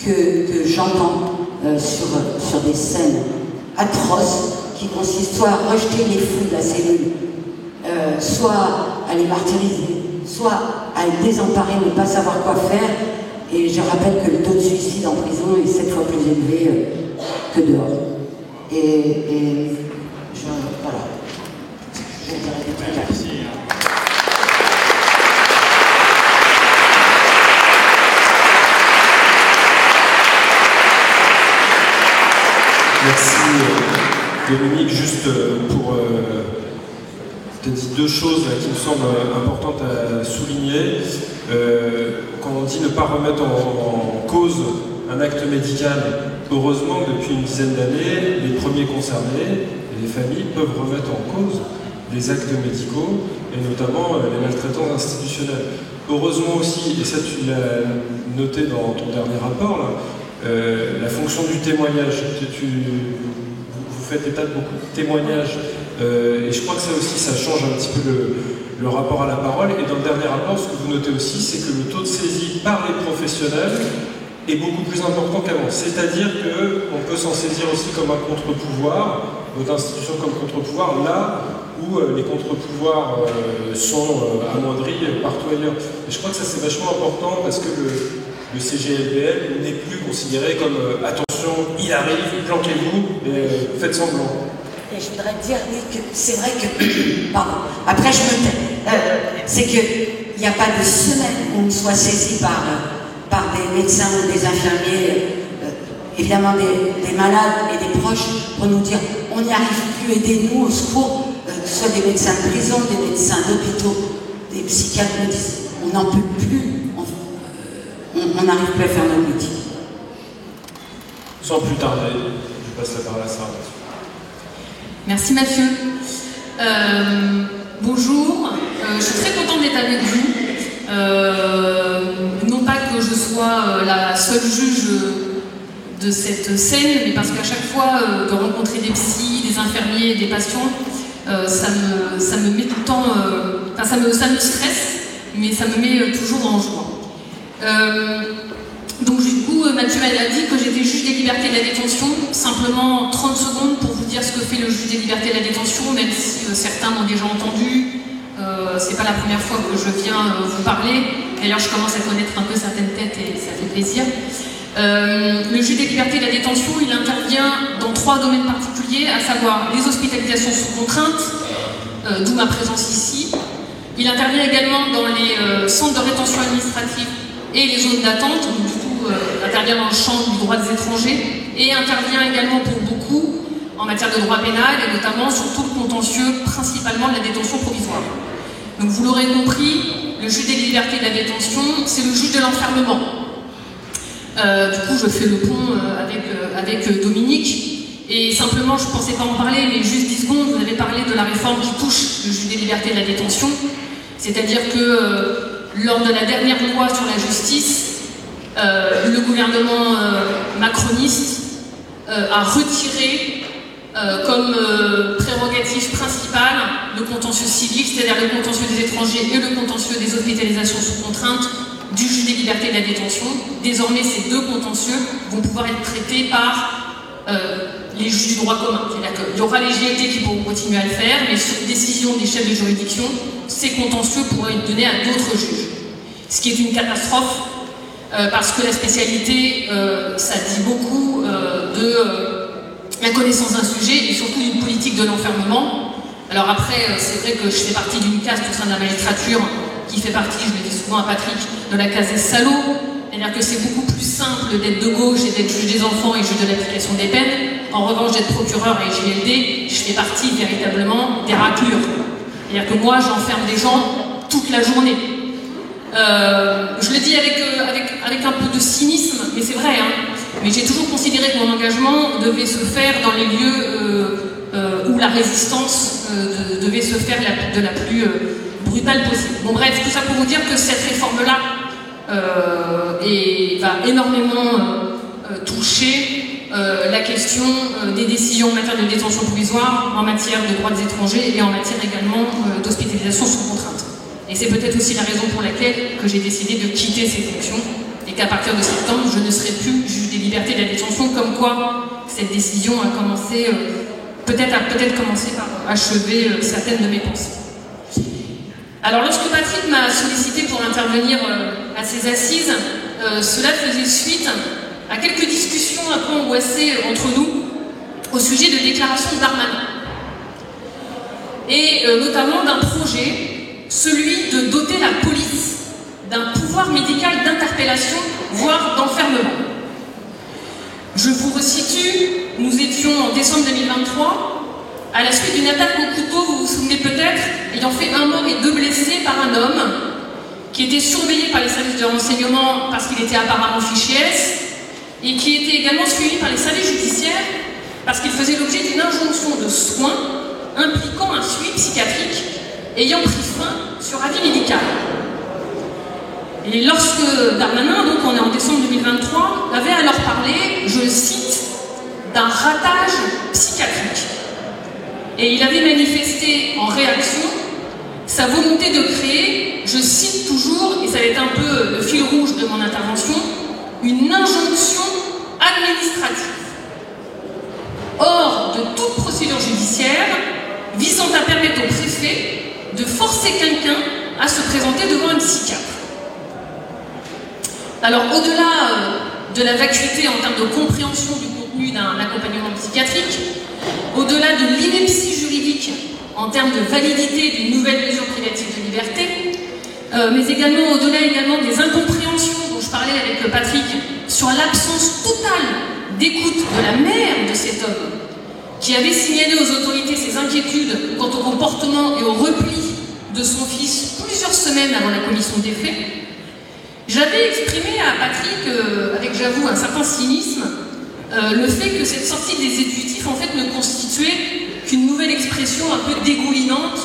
S2: que j'entends sur des scènes atroces qui consistent soit à rejeter les fous de la cellule, soit à les martyriser, soit à être désemparés, ne pas savoir quoi faire. Et je rappelle que le taux de suicide en prison est 7 fois plus élevé que dehors. Et voilà. Je dirais des trucs là.
S1: Merci Dominique, juste pour te dire 2 choses qui me semblent importantes à souligner. Quand on dit ne pas remettre en cause un acte médical, heureusement que depuis une dizaine d'années, les premiers concernés, les familles, peuvent remettre en cause les actes médicaux et notamment les maltraitances institutionnelles. Heureusement aussi, et ça tu l'as noté dans ton dernier rapport, là, la fonction du témoignage. Vous faites état de beaucoup de témoignages Et je crois que ça aussi, ça change un petit peu le rapport à la parole. Et dans le dernier rapport, ce que vous notez aussi, c'est que le taux de saisie par les professionnels est beaucoup plus important qu'avant. C'est-à-dire qu'on peut s'en saisir aussi comme un contre-pouvoir, notre institution comme contre-pouvoir, là où les contre-pouvoirs sont amoindris partout ailleurs. Et je crois que ça c'est vachement important parce que le CGLBL n'est plus considéré comme attention, il arrive, planquez-vous, faites semblant.
S2: Et je voudrais dire que c'est vrai que, pardon, après je me tais, c'est qu'il n'y a pas de semaine où on soit saisi par des médecins ou des infirmiers, évidemment des malades et des proches, pour nous dire on n'y arrive plus, aidez-nous, au secours, que ce soit des médecins de prison, des médecins d'hôpitaux, des psychiatres nous disent on n'en peut plus, on n'arrive plus à faire notre métier.
S1: Sans plus tarder, je passe la parole à Sarah.
S3: Merci Mathieu. Bonjour, je suis très contente d'être avec vous. Non pas que je sois la seule juge de cette scène, mais parce qu'à chaque fois de rencontrer des psys, des infirmiers, des patients, ça me met tout le temps, ça me stresse, mais ça me met toujours en joie. Donc du coup, Mathieu m'a dit que j'étais juge des libertés de la détention. Simplement 30 secondes pour vous dire ce que fait le juge des libertés de la détention, même si certains m'ont déjà entendu. C'est pas la première fois que je viens vous parler. D'ailleurs, je commence à connaître un peu certaines têtes et ça fait plaisir. Le juge des libertés de la détention, il intervient dans 3 domaines particuliers, à savoir les hospitalisations sous contrainte, d'où ma présence ici. Il intervient également dans les centres de rétention administrative et les zones d'attente, donc du coup intervient dans le champ du droit des étrangers, et intervient également pour beaucoup en matière de droit pénal, et notamment sur tout le contentieux, principalement de la détention provisoire. Donc vous l'aurez compris, le juge des libertés de la détention, c'est le juge de l'enfermement. Du coup, je fais le pont avec Dominique, et simplement, je ne pensais pas en parler, mais juste 10 secondes, vous avez parlé de la réforme qui touche le juge des libertés de la détention, c'est-à-dire que lors de la dernière loi sur la justice, le gouvernement macroniste a retiré comme prérogative principale le contentieux civil, c'est-à-dire le contentieux des étrangers et le contentieux des hospitalisations sous contrainte du juge des libertés de la détention. Désormais, ces 2 contentieux vont pouvoir être traités par les juges du droit commun. C'est-à-dire qu'il y aura les GLT qui pourront continuer à le faire, mais sur décision des chefs de juridiction, ces contentieux pourront être donnés à d'autres juges. Ce qui est une catastrophe, parce que la spécialité, ça dit beaucoup de la connaissance d'un sujet et surtout d'une politique de l'enfermement. Alors après, c'est vrai que je fais partie d'une caste au sein de la magistrature qui fait partie, je le dis souvent à Patrick, de la case des salauds. C'est-à-dire que c'est beaucoup plus simple d'être de gauche et d'être juge des enfants et juge de l'application des peines. En revanche, d'être procureur et JLD, je fais partie véritablement des raclures. C'est-à-dire que moi, j'enferme des gens toute la journée. Je le dis avec un peu de cynisme, mais c'est vrai, hein. Mais j'ai toujours considéré que mon engagement devait se faire dans les lieux où la résistance devait se faire de la plus brutale possible. Bon bref, tout ça pour vous dire que cette réforme-là va énormément toucher la question des décisions en matière de détention provisoire, en matière de droits des étrangers et en matière également d'hospitalisation sous contrainte. Et c'est peut-être aussi la raison pour laquelle que j'ai décidé de quitter ces fonctions et qu'à partir de septembre, je ne serai plus juge des libertés de la détention, comme quoi cette décision a commencé, peut-être commencé par achever certaines de mes pensées. Alors lorsque Patrick m'a sollicité pour intervenir à ces assises, cela faisait suite à quelques discussions un peu angoissées entre nous au sujet de déclarations de Darmanin. Et notamment d'un projet, celui de doter la police d'un pouvoir médical d'interpellation, voire d'enfermement. Je vous resitue, nous étions en décembre 2023, à la suite d'une attaque au couteau, vous vous souvenez peut-être, ayant fait 1 mort et 2 blessés par un homme qui était surveillé par les services de renseignement parce qu'il était apparemment fiché S, et qui était également suivi par les services judiciaires parce qu'il faisait l'objet d'une injonction de soins impliquant un suivi psychiatrique ayant pris fin sur avis médical. Et lorsque Darmanin, donc on est en décembre 2023, avait alors parlé, je cite, d'un ratage psychiatrique. et il avait manifesté en réaction sa volonté de créer, je cite toujours, et ça va être un peu le fil rouge de mon intervention, une injonction administrative. Hors de toute procédure judiciaire visant à permettre au préfet de forcer quelqu'un à se présenter devant un psychiatre. Alors, au-delà de la vacuité en termes de compréhension du contenu d'un accompagnement psychiatrique, au-delà de l'ineptie juridique en termes de validité d'une nouvelle mesure privative de liberté, mais également au-delà des incompréhensions dont je parlais avec Patrick sur l'absence totale d'écoute de la mère de cet homme qui avait signalé aux autorités ses inquiétudes quant au comportement et au repli de son fils plusieurs semaines avant la commission des faits, j'avais exprimé à Patrick, avec j'avoue un certain cynisme, le fait que cette sortie des exécutifs en fait ne constituait qu'une nouvelle expression un peu dégoulinante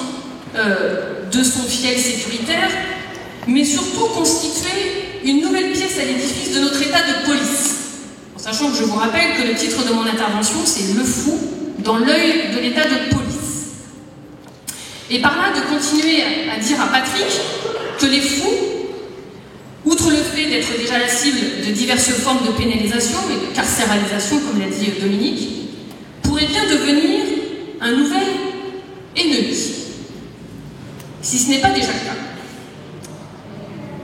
S3: de son fiel sécuritaire, mais surtout constituait une nouvelle pièce à l'édifice de notre état de police. En sachant que je vous rappelle que le titre de mon intervention c'est « Le fou dans l'œil de l'état de police ». Et par là de continuer à dire à Patrick que les fous, outre le fait d'être déjà la cible de diverses formes de pénalisation et de carcéralisation, comme l'a dit Dominique, pourraient bien devenir un nouvel ennemi, si ce n'est pas déjà le cas.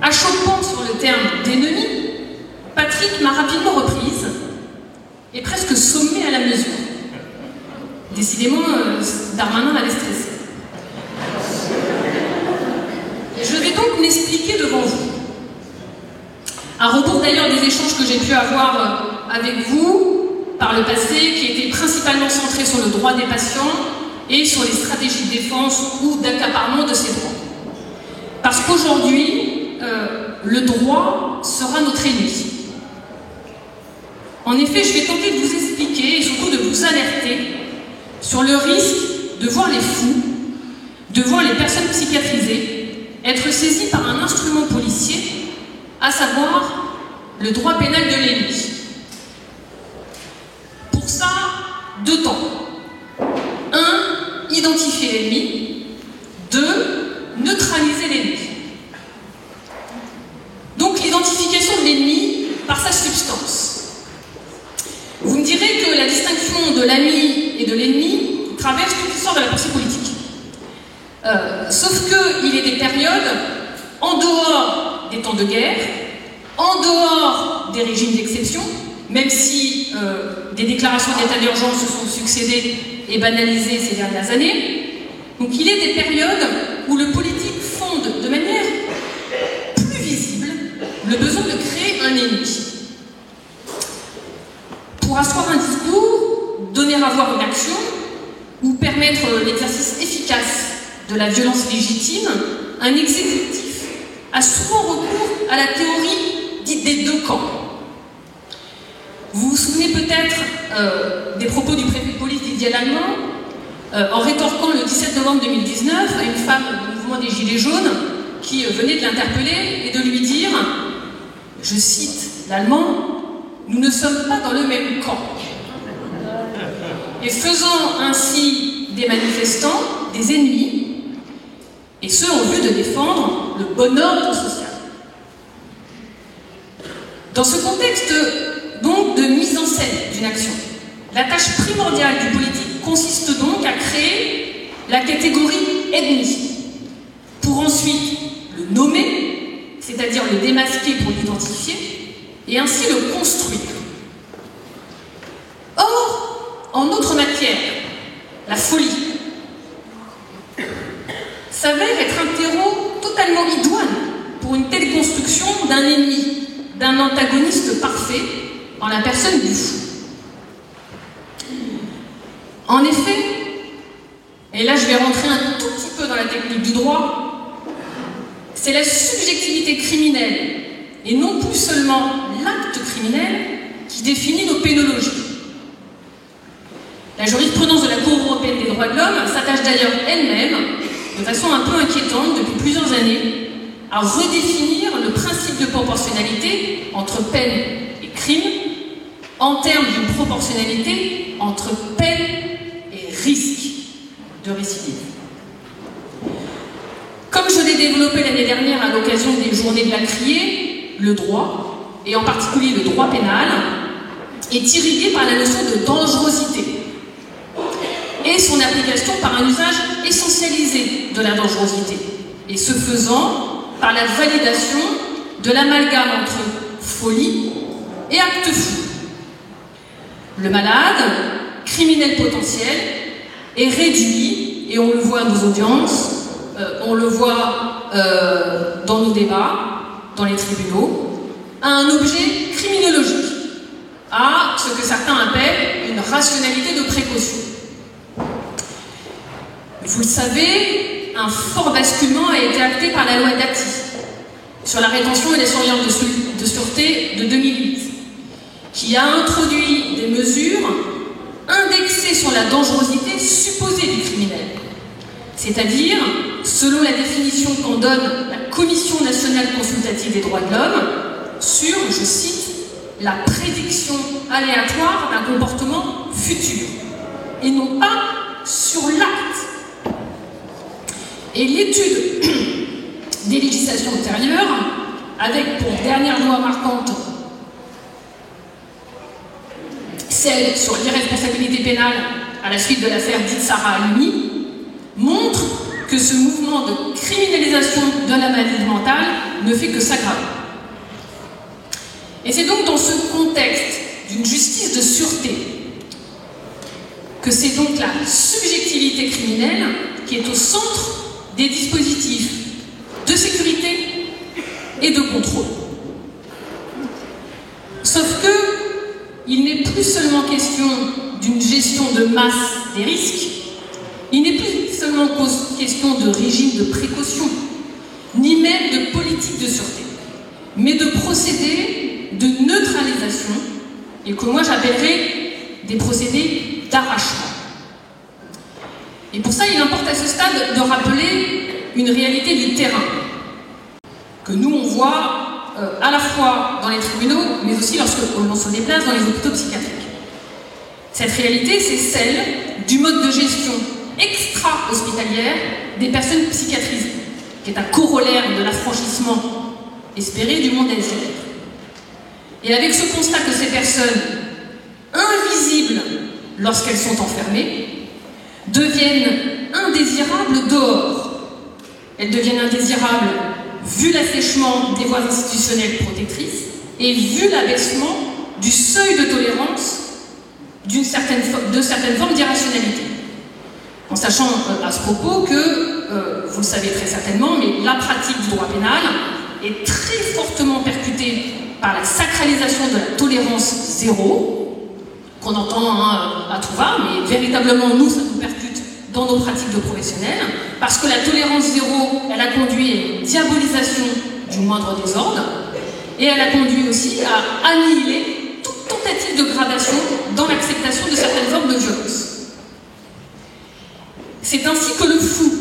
S3: Achoppant sur le terme d'ennemi, Patrick m'a rapidement reprise et presque sommé à la mesure. Décidément, Darmanin l'avait stressé. Je vais donc m'expliquer devant vous. À rebours d'ailleurs des échanges que j'ai pu avoir avec vous par le passé, qui étaient principalement centrés sur le droit des patients et sur les stratégies de défense ou d'accaparement de ces droits. Parce qu'aujourd'hui, le droit sera notre ennemi. En effet, je vais tenter de vous expliquer et surtout de vous alerter sur le risque de voir les fous, de voir les personnes psychiatrisées être saisies par un instrument policier, à savoir le droit pénal de l'ennemi. Pour ça, deux temps. 1. Identifier l'ennemi. 2. Neutraliser l'ennemi. Donc l'identification de l'ennemi par sa substance. Vous me direz que la distinction de l'ami et de l'ennemi traverse toute l'histoire de la pensée politique. Sauf qu'il est des périodes en dehors des temps de guerre, en dehors des régimes d'exception, même si des déclarations d'état d'urgence se sont succédées et banalisées ces dernières années. Donc il est des périodes où le politique fonde de manière plus visible le besoin de créer un ennemi. Pour asseoir un discours, donner à voir une action ou permettre l'exercice efficace de la violence légitime, un exécutif a souvent recours à la théorie dite des deux camps. Vous vous souvenez peut-être des propos du préfet de police Didier Lallemand en rétorquant le 17 novembre 2019 à une femme du mouvement des Gilets jaunes qui venait de l'interpeller et de lui dire, je cite Lallemand, « Nous ne sommes pas dans le même camp ». Et faisant ainsi des manifestants des ennemis, et ce en vue de défendre le bon ordre social. Dans ce contexte donc de mise en scène d'une action, la tâche primordiale du politique consiste donc à créer la catégorie ennemi, pour ensuite le nommer, c'est-à-dire le démasquer pour l'identifier, et ainsi le construire. Or, en autre matière, la folie s'avère être un terreau totalement idoine pour une telle construction d'un ennemi, d'un antagoniste parfait en la personne du fou. En effet, et là je vais rentrer un tout petit peu dans la technique du droit, c'est la subjectivité criminelle et non plus seulement l'acte criminel qui définit nos pénologies. La jurisprudence de la Cour européenne des droits de l'homme s'attache d'ailleurs elle-même, de façon un peu inquiétante depuis plusieurs années, à redéfinir le principe de proportionnalité entre peine et crime en termes d'une proportionnalité entre peine et risque. de récidive. Comme je l'ai développé l'année dernière à l'occasion des journées de la criée, le droit, et en particulier le droit pénal, est irrigué par la notion de dangerosité et son application par un usage essentialisé de la dangerosité, et ce faisant par la validation de l'amalgame entre folie et acte fou. Le malade, criminel potentiel, est réduit, et on le voit à nos audiences, on le voit dans nos débats, dans les tribunaux, à un objet criminologique, à ce que certains appellent une rationalité de précaution. Vous le savez, un fort basculement a été acté par la loi Dati sur la rétention et les surveillances de sûreté de 2008, qui a introduit des mesures indexées sur la dangerosité supposée du criminel, c'est-à-dire, selon la définition qu'en donne la Commission nationale consultative des droits de l'homme, sur, je cite, la prédiction aléatoire d'un comportement futur, et non pas sur l'acte. Et l'étude des législations antérieures, avec pour dernière loi marquante celle sur l'irresponsabilité pénale à la suite de l'affaire dite Sarah Halimi, montre que ce mouvement de criminalisation de la maladie mentale ne fait que s'aggraver. Et c'est donc dans ce contexte d'une justice de sûreté que c'est donc la subjectivité criminelle qui est au centre des dispositifs de sécurité et de contrôle. Sauf que il n'est plus seulement question d'une gestion de masse des risques, il n'est plus seulement question de régime de précaution, ni même de politique de sûreté, mais de procédés de neutralisation, et que moi j'appellerais des procédés d'arrachement. Et pour ça, il importe à ce stade de rappeler une réalité du terrain, que nous on voit à la fois dans les tribunaux, mais aussi lorsque l'on se déplace dans les hôpitaux psychiatriques. Cette réalité, c'est celle du mode de gestion extra-hospitalière des personnes psychiatrisées, qui est un corollaire de l'affranchissement espéré du monde LCR. Et avec ce constat que ces personnes, invisibles lorsqu'elles sont enfermées, deviennent indésirables dehors. Elles deviennent indésirables vu l'assèchement des voies institutionnelles protectrices et vu l'abaissement du seuil de tolérance de certaines formes d'irrationalité. En sachant à ce propos que, vous le savez très certainement, mais la pratique du droit pénal est très fortement percutée par la sacralisation de la tolérance zéro, qu'on entend à tout va, mais véritablement nous, ça nous percute dans nos pratiques de professionnels, parce que la tolérance zéro, elle a conduit à une diabolisation du moindre désordre, et elle a conduit aussi à annihiler toute tentative de gradation dans l'acceptation de certaines formes de violence. C'est ainsi que le fou,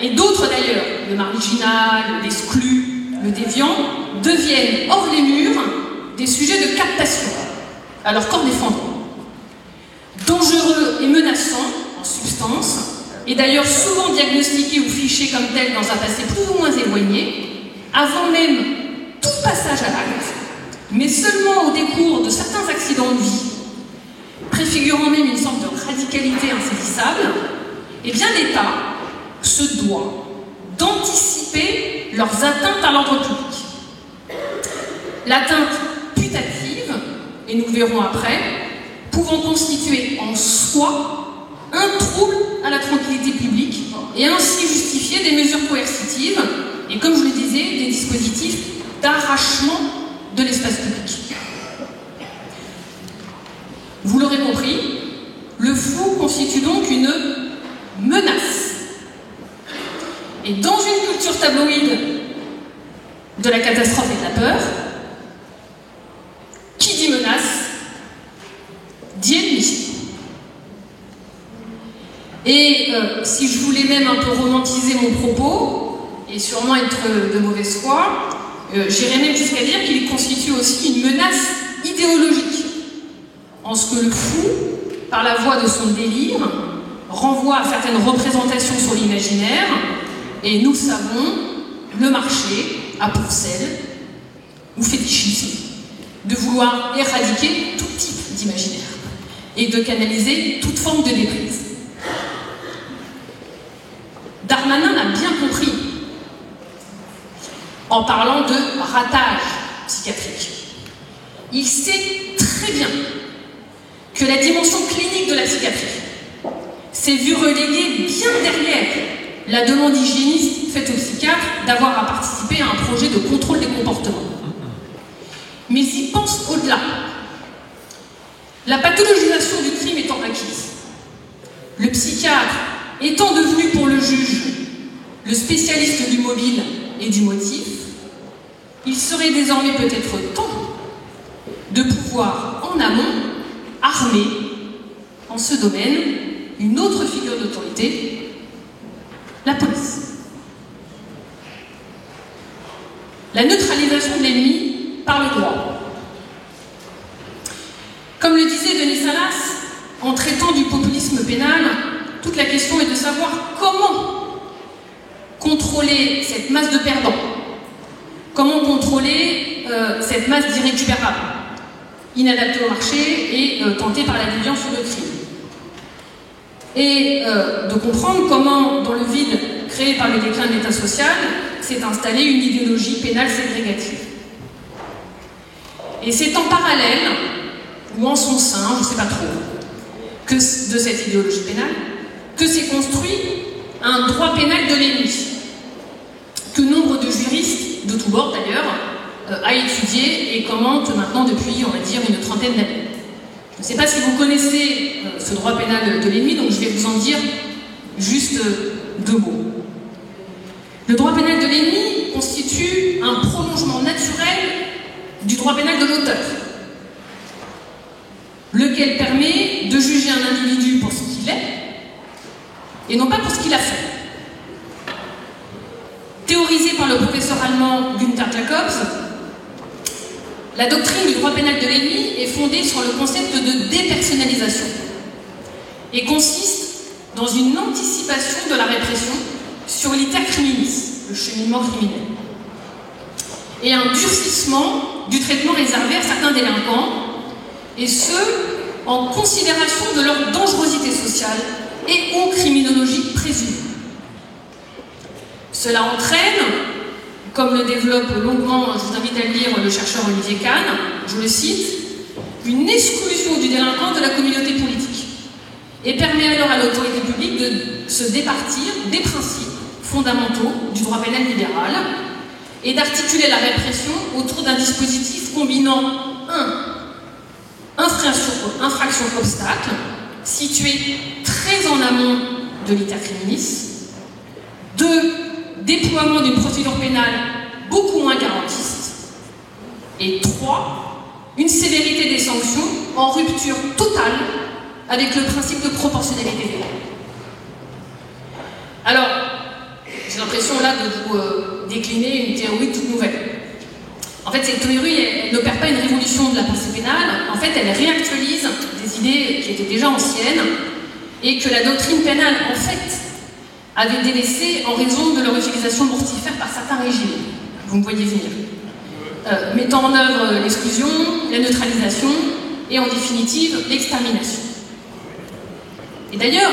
S3: et d'autres d'ailleurs, le marginal, l'exclu, le déviant, deviennent hors les murs des sujets de captation à leur corps défendant. Dangereux et menaçant en substance, et d'ailleurs souvent diagnostiqués ou fichés comme tels dans un passé plus ou moins éloigné, avant même tout passage à l'acte, mais seulement au décours de certains accidents de vie, préfigurant même une sorte de radicalité insaisissable, eh bien l'État se doit d'anticiper leurs atteintes à l'ordre public. L'atteinte putative, et nous verrons après, pouvant constituer en soi un trouble à la tranquillité publique et ainsi justifier des mesures coercitives et, comme je le disais, des dispositifs d'arrachement de l'espace public. Vous l'aurez compris, le fou constitue donc une menace. Et dans une culture tabloïde de la catastrophe et de la peur, qui dit menace dit ennemi. Et si je voulais même un peu romantiser mon propos, et sûrement être de mauvaise foi, j'irais même jusqu'à dire qu'il constitue aussi une menace idéologique, en ce que le fou, par la voie de son délire, renvoie à certaines représentations sur l'imaginaire, et nous savons, le marché a pour celle, ou fétichisme, de vouloir éradiquer tout type d'imaginaire et de canaliser toute forme de déprise. Darmanin l'a bien compris en parlant de ratage psychiatrique. Il sait très bien que la dimension clinique de la psychiatrie s'est vue reléguée bien derrière la demande hygiéniste faite aux psychiatres d'avoir à participer à un projet de contrôle des comportements. Mais il pense au-delà. La pathologisation du crime étant acquise, le psychiatre étant devenu pour le juge le spécialiste du mobile et du motif, il serait désormais peut-être temps de pouvoir, en amont, armer, en ce domaine, une autre figure d'autorité, la police. La neutralisation de l'ennemi par le droit. Comme le disait Denis Salas, en traitant du populisme pénal, toute la question est de savoir comment contrôler cette masse de perdants, comment contrôler cette masse d'irrécupérables, inadaptés au marché et tentés par la déviance ou le crime. Et de comprendre comment, dans le vide créé par le déclin de l'État social, s'est installée une idéologie pénale ségrégative. Et c'est en parallèle, ou en son sein, je ne sais pas trop, que de cette idéologie pénale, que s'est construit un droit pénal de l'ennemi, que nombre de juristes, de tous bords d'ailleurs, a étudié et commente maintenant depuis, on va dire, une trentaine d'années. Je ne sais pas si vous connaissez ce droit pénal de l'ennemi, donc je vais vous en dire juste deux mots. Le droit pénal de l'ennemi constitue un prolongement naturel du droit pénal de l'auteur, lequel permet de juger un individu pour ce qu'il est et non pas pour ce qu'il a fait. Théorisé par le professeur allemand Günther Jacobs, la doctrine du droit pénal de l'ennemi est fondée sur le concept de dépersonnalisation et consiste dans une anticipation de la répression sur l'iter criminis, le cheminement criminel, et un durcissement du traitement réservé à certains délinquants, et ce, en considération de leur dangerosité sociale et ou criminologie présumée. Cela entraîne, comme le développe longuement, je vous invite à le lire, le chercheur Olivier Kahn, je le cite, une exclusion du délinquant de la communauté politique et permet alors à l'autorité publique de se départir des principes fondamentaux du droit pénal libéral et d'articuler la répression autour d'un dispositif combinant 1. Infraction obstacle, situé très en amont de l'iter criminis, 2. Déploiement d'une procédure pénale beaucoup moins garantiste, et 3. Une sévérité des sanctions en rupture totale avec le principe de proportionnalité des peines. Alors, j'ai l'impression là de vous décliner une théorie toute nouvelle. En fait, cette théorie, elle n'opère pas une révolution de la pensée pénale, en fait, elle réactualise des idées qui étaient déjà anciennes et que la doctrine pénale, en fait, avait délaissé en raison de leur utilisation mortifère par certains régimes. Vous me voyez venir. Mettant en œuvre l'exclusion, la neutralisation et en définitive l'extermination. Et d'ailleurs,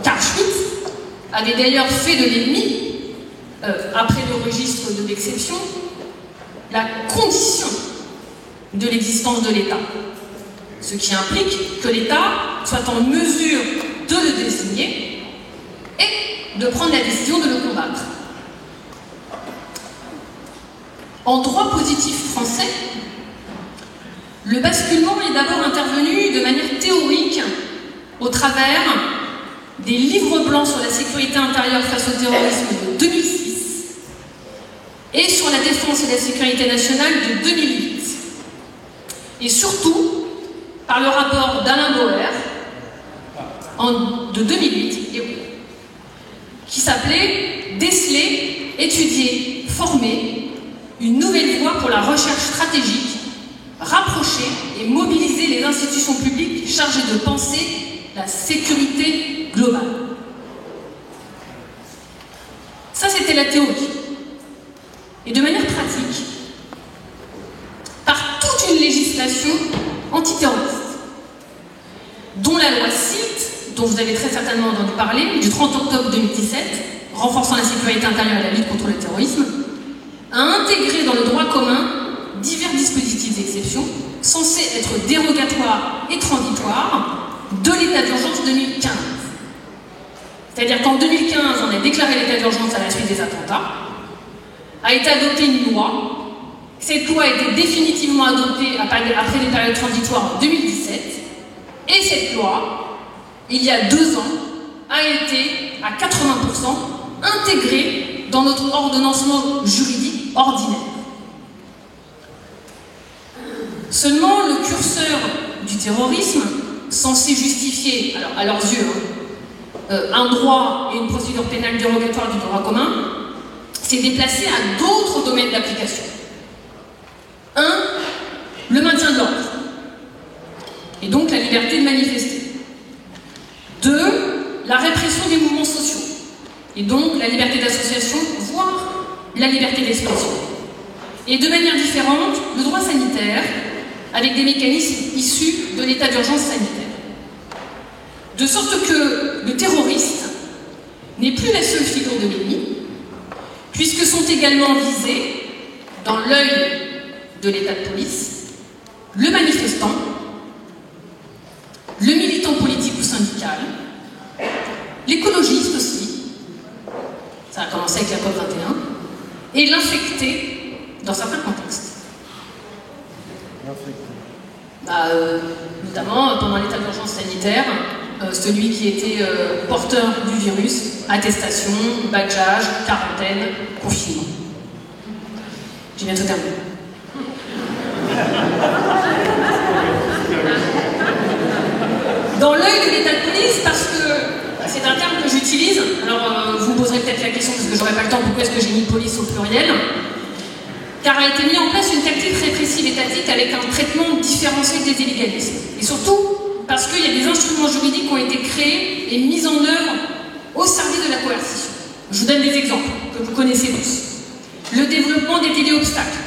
S3: Carl Schmitt avait d'ailleurs fait de l'ennemi, après le registre de l'exception, la condition de l'existence de l'État. Ce qui implique que l'État soit en mesure de le désigner et de prendre la décision de le combattre. En droit positif français, le basculement est d'abord intervenu de manière théorique au travers des livres blancs sur la sécurité intérieure face au terrorisme de 2006 et sur la défense et la sécurité nationale de 2008. Et surtout par le rapport d'Alain Bauer de 2008 qui s'appelait « Déceler, étudier, former une nouvelle voie pour la recherche stratégique, rapprocher et mobiliser les institutions publiques chargées de penser la sécurité globale. Ça, c'était la théorie. Et de manière pratique, par toute une législation antiterroriste, dont la loi SILT, dont vous avez très certainement entendu parler, du 30 octobre 2017, renforçant la sécurité intérieure et la lutte contre le terrorisme, a intégré dans le droit commun divers dispositifs d'exception censés être dérogatoires et transitoires de l'état d'urgence 2015. C'est-à-dire qu'en 2015, on a déclaré l'état d'urgence à la suite des attentats, a été adoptée une loi. Cette loi a été définitivement adoptée après les périodes transitoires en 2017. Et cette loi, il y a 2 ans, a été à 80% intégrée dans notre ordonnancement juridique ordinaire. Seulement, le curseur du terrorisme, censé justifier, alors à leurs yeux, un droit et une procédure pénale dérogatoire du droit commun, s'est déplacé à d'autres domaines d'application. 1. Le maintien de l'ordre, et donc la liberté de manifester. 2. La répression des mouvements sociaux, et donc la liberté d'association, voire la liberté d'expression. Et de manière différente, le droit sanitaire, avec des mécanismes issus de l'état d'urgence sanitaire. De sorte que le terroriste n'est plus la seule figure de l'ennemi, puisque sont également visés, dans l'œil de l'état de police, le manifestant, le militant politique ou syndical, l'écologiste aussi, ça a commencé avec la COP21, et l'infecté dans certains contextes. Notamment pendant l'état d'urgence sanitaire, celui qui était porteur du virus, attestation, badgeage, quarantaine, confinement. J'ai bientôt terminé. Dans l'œil de l'état de police, parce que c'est un terme que j'utilise, alors vous me poserez peut-être la question, parce que j'aurai pas le temps, pourquoi est-ce que j'ai mis police au pluriel, car a été mis en place une tactique répressive étatique avec un traitement différencié des illégalismes. Et surtout, parce qu'il y a des instruments juridiques qui ont été créés et mis en œuvre au service de la coercition. Je vous donne des exemples que vous connaissez tous. Le développement des téléobstacles,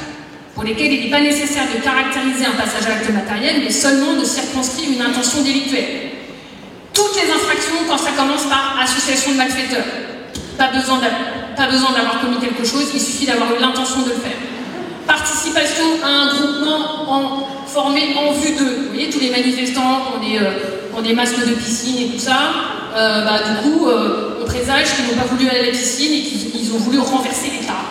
S3: pour lesquels il n'est pas nécessaire de caractériser un passage à l'acte matériel, mais seulement de circonscrire une intention délictuelle. Toutes les infractions, quand ça commence par association de malfaiteurs. Pas besoin d'avoir commis quelque chose, il suffit d'avoir eu l'intention de le faire. Participation à un groupement formé en vue d'eux. Vous voyez, tous les manifestants ont des masques de piscine et tout ça. Du coup, on présage qu'ils n'ont pas voulu aller à la piscine et qu'ils ont voulu renverser l'État.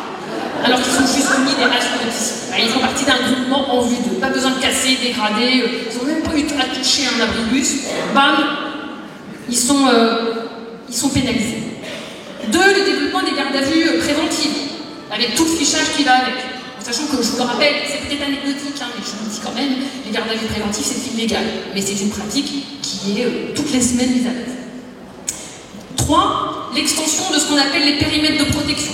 S3: Alors qu'ils ont juste mis des masques de piscine. Ils font partie d'un groupement en vue d'eux. Pas besoin de casser, dégrader. Ils n'ont même pas eu à toucher un abribus. Bam, ils sont pénalisés. 2. Le développement des gardes à vue préventives, avec tout le fichage qui va avec. Sachant que, je vous le rappelle, c'est peut-être anecdotique, mais je vous le dis quand même, les gardes à vue préventifs, c'est illégal. Mais c'est une pratique qui est toutes les semaines mise à l'œuvre. 3. L'extension de ce qu'on appelle les périmètres de protection.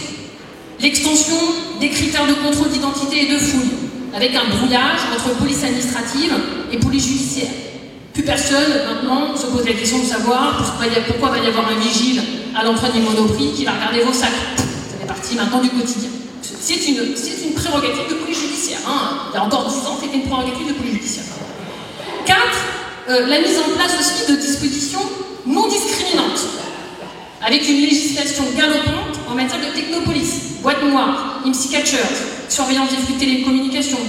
S3: L'extension des critères de contrôle d'identité et de fouille, avec un brouillage entre police administrative et police judiciaire. Plus personne, maintenant, se pose la question de savoir pourquoi va y avoir un vigile à l'entrée du Monoprix qui va regarder vos sacs. Ça fait partie maintenant du quotidien. C'est une prérogative de police judiciaire. Il y a encore 10 ans, c'était une prérogative de police judiciaire. 4. La mise en place aussi de dispositions non discriminantes, avec une législation galopante en matière de technopolice, boîte noire, IMSI catchers, surveillance des flux de télécommunications,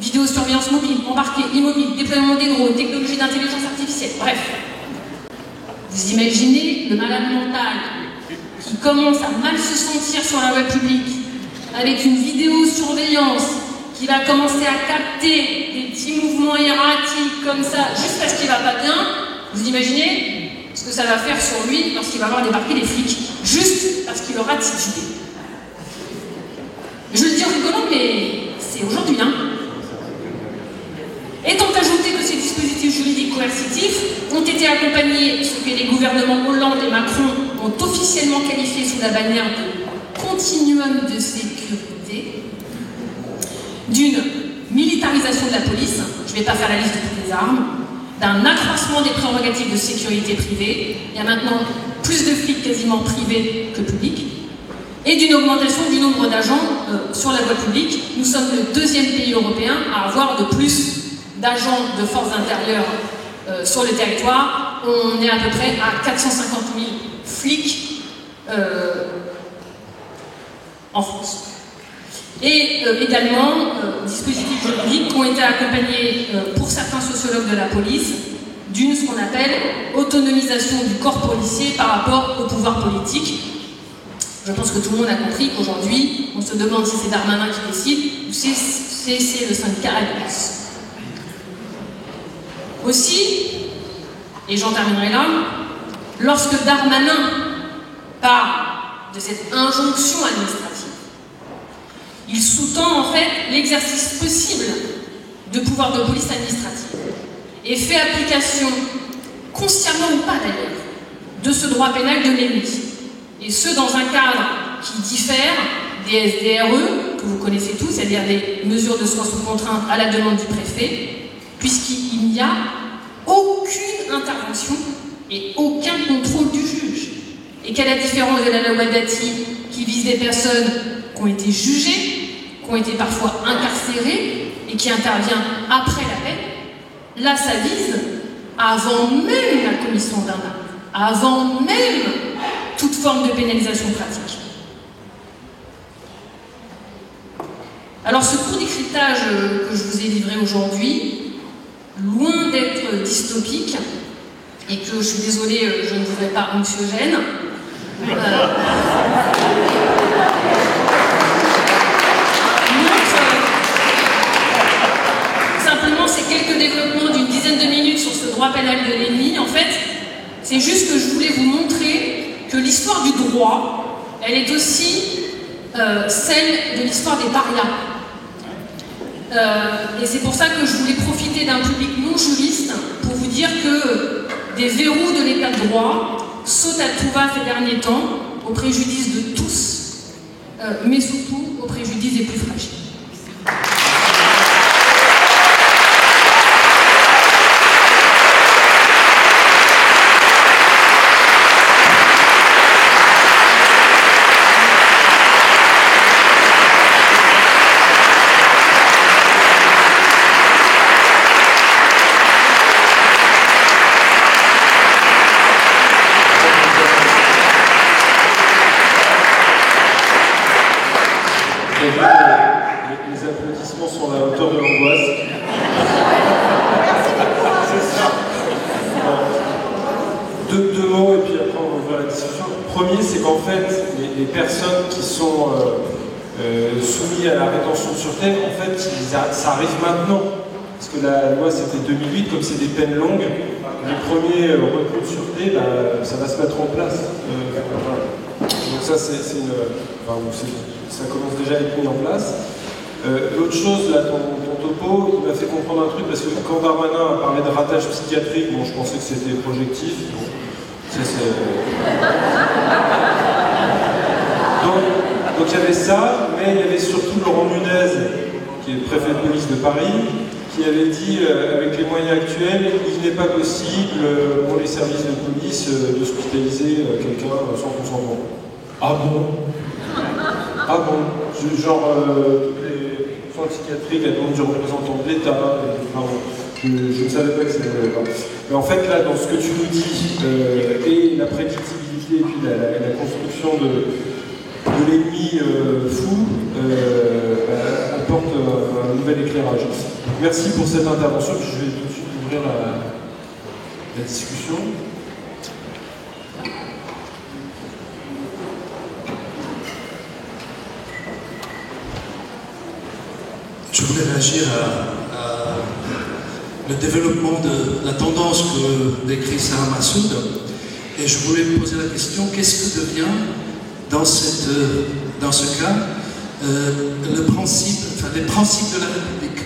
S3: vidéosurveillance mobile, embarquée, immobile, déploiement des drones, technologie d'intelligence artificielle, bref. Vous imaginez le malade mental qui commence à mal se sentir sur la voie publique, avec une vidéosurveillance qui va commencer à capter des petits mouvements erratiques comme ça, juste parce qu'il va pas bien. Vous imaginez ce que ça va faire sur lui lorsqu'il va voir débarquer les flics, juste parce qu'il aura titubé. Je le dis en rigolant, mais c'est aujourd'hui, Étant ajouté que ces dispositifs juridiques coercitifs ont été accompagnés, ce que les gouvernements Hollande et Macron ont officiellement qualifié sous la bannière de continuum de sécurité, d'une militarisation de la police, je ne vais pas faire la liste de toutes les armes, d'un accroissement des prérogatives de sécurité privée. Il y a maintenant plus de flics quasiment privés que publics, et d'une augmentation du nombre d'agents sur la voie publique. Nous sommes le deuxième pays européen à avoir de plus d'agents de forces intérieures sur le territoire. On est à peu près à 450 000 flics en France. Et également, dispositifs juridiques qui ont été accompagnés pour certains sociologues de la police d'une ce qu'on appelle autonomisation du corps policier par rapport au pouvoir politique. Je pense que tout le monde a compris qu'aujourd'hui, on se demande si c'est Darmanin qui décide ou si c'est le syndicat Alliance. Aussi, et j'en terminerai là, lorsque Darmanin parle de cette injonction administrative, il sous-tend en fait l'exercice possible de pouvoir de police administrative et fait application, consciemment ou pas d'ailleurs, de ce droit pénal de l'ennemi. Et ce, dans un cadre qui diffère des SDRE, que vous connaissez tous, c'est-à-dire des mesures de soins sous contrainte à la demande du préfet, puisqu'il n'y a aucune intervention et aucun contrôle du juge. Et qu'à la différence de la loi Dati, qui vise des personnes qui ont été jugées, qui ont été parfois incarcérées, et qui intervient après la peine, là, ça vise avant même la commission d'un acte, avant même toute forme de pénalisation pratique. Alors ce court décryptage que je vous ai livré aujourd'hui, loin d'être dystopique, et que je suis désolée, je ne voudrais pas anxiogène, simplement ces quelques développements d'une dizaine de minutes sur ce droit pénal de l'ennemi. En fait, c'est juste que je voulais vous montrer que l'histoire du droit, elle est aussi celle de l'histoire des parias. Et c'est pour ça que je voulais profiter d'un public non juriste pour vous dire que des verrous de l'état de droit sautent à tout va ces derniers temps, au préjudice de tous, mais surtout au préjudice des plus fragiles.
S1: Les applaudissements sont à la hauteur de l'angoisse. C'est ça. Deux mots et puis après on va ouvrir la discussion. Le premier, c'est qu'en fait, les personnes qui sont soumises à la rétention de sûreté, en fait, ça arrive maintenant. Parce que la loi c'était 2008, comme c'est des peines longues, les premiers retenus de sûreté, ça va se mettre en place. Voilà. Donc ça, c'est une... ça commence déjà à être mis en place. L'autre chose, là, ton topo, il m'a fait comprendre un truc, parce que quand Darmanin a parlé de ratage psychiatrique, bon, je pensais que c'était projectif. Bon, donc il y avait ça, mais il y avait surtout Laurent Nunez, qui est le préfet de police de Paris, qui avait dit, avec les moyens actuels, il n'est pas possible pour les services de police d'hospitaliser quelqu'un sans consentement. Ah bon? Ah bon? Genre, toutes les soins psychiatriques, la demande du représentant de l'État, je ne savais pas que c'était pas. Mais en fait, là, dans ce que tu nous dis, et la prédictibilité, et puis la construction de l'ennemi fou, apporte un nouvel éclairage. Merci pour cette intervention, puis je vais tout de suite ouvrir la discussion.
S4: Je voulais réagir à le développement de la tendance que décrit Sarah Massoud, et je voulais me poser la question, qu'est-ce que devient dans ce cas les principes de la République?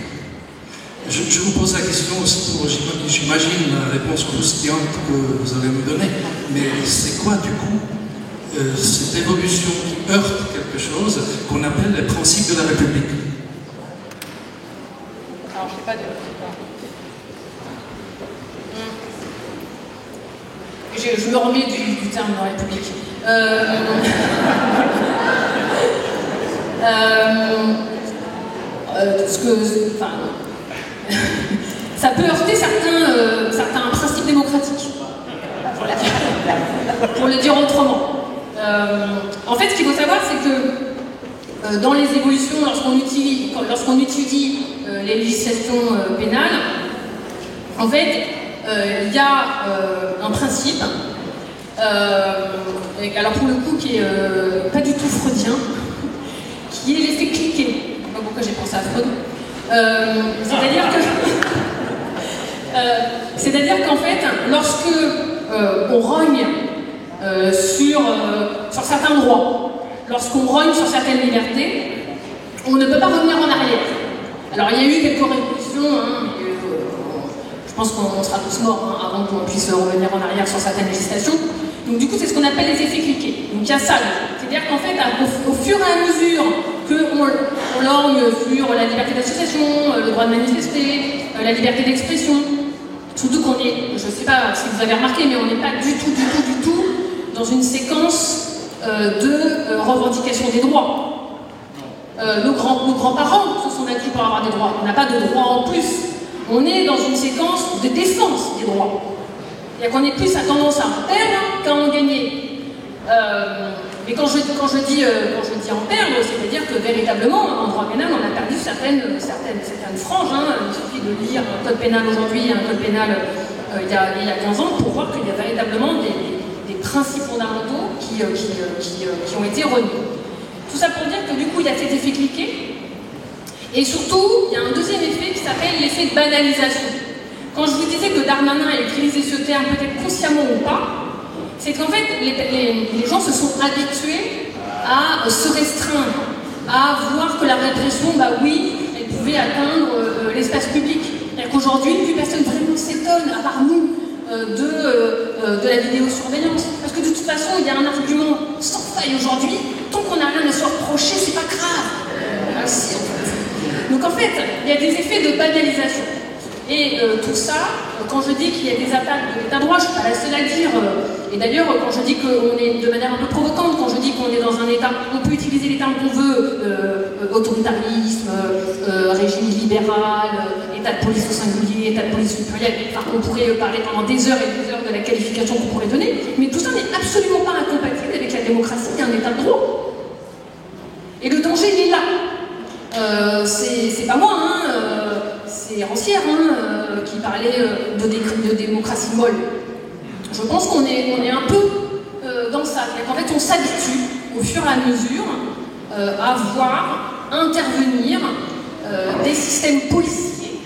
S4: Je vous pose la question aussi pour, j'imagine, la réponse croustillante que vous allez me donner, mais c'est quoi du coup cette évolution qui heurte quelque chose qu'on appelle les principes de la République?
S3: Alors, je sais pas je me remets du terme de République. Ça peut heurter certains principes démocratiques, pour le dire autrement. En fait, ce qu'il faut savoir, c'est que dans les évolutions, lorsqu'on étudie les législations pénales, en fait, il y a un principe, alors pour le coup qui est pas du tout freudien, qui est l'effet cliquet. Je ne sais pas pourquoi j'ai pensé à Freud. C'est-à-dire qu'en fait, lorsque on rogne sur certains droits, lorsqu'on rogne sur certaines libertés, on ne peut pas revenir en arrière. Alors il y a eu quelques révolutions, hein, je pense qu'on sera tous morts hein, avant qu'on puisse revenir en arrière sur certaines législations. Donc du coup, c'est ce qu'on appelle les effets cliqués. Donc il y a ça. C'est-à-dire qu'en fait, au fur et à mesure qu'on lorgne sur la liberté d'association, le droit de manifester, la liberté d'expression, surtout qu'on est, je ne sais pas si vous avez remarqué, mais on n'est pas du tout dans une séquence de revendication des droits. Nos grands-parents se sont battus pour avoir des droits. On n'a pas de droits en plus. On est dans une séquence de défense des droits. C'est-à-dire qu'on est plus à tendance à en perdre qu'à en gagner. Mais quand je dis en perdre, c'est-à-dire que véritablement, en droit pénal, on a perdu certaines franges. Hein. Il suffit de lire un code pénal aujourd'hui et un code pénal il y a 15 ans pour voir qu'il y a véritablement des principes fondamentaux qui ont été reniés. Tout ça pour dire que du coup, il y a cet effet cliqué. Et surtout, il y a un deuxième effet qui s'appelle l'effet de banalisation. Quand je vous disais que Darmanin a utilisé ce terme, peut-être consciemment ou pas, c'est qu'en fait, les gens se sont habitués à se restreindre, à voir que la répression, bah oui, elle pouvait atteindre l'espace public. C'est-à-dire qu'aujourd'hui, plus personne vraiment s'étonne, à part nous, de la vidéosurveillance. Parce que de toute façon, il y a un argument sans faille aujourd'hui, tant qu'on n'a rien à se reprocher, c'est pas grave. Merci, en fait. Donc en fait, il y a des effets de banalisation. Et tout ça, quand je dis qu'il y a des attaques de l'état droit, je ne suis pas la seule à le dire. Et d'ailleurs, quand je dis qu'on est de manière un peu provocante, quand je dis qu'on est dans un état, on peut utiliser les termes qu'on veut, autoritarisme, régime libéral, état de police au singulier, état de police au pluriel, enfin, on pourrait parler pendant des heures et des heures de la qualification qu'on pourrait donner, mais tout ça n'est absolument pas incompatible avec la démocratie et un état de droit. Et le danger, il est là. C'est pas moi, hein, c'est Rancière qui parlait de démocratie molle. Je pense qu'on est un peu dans ça. C'est-à-dire qu'en fait, on s'habitue au fur et à mesure à voir intervenir des systèmes policiers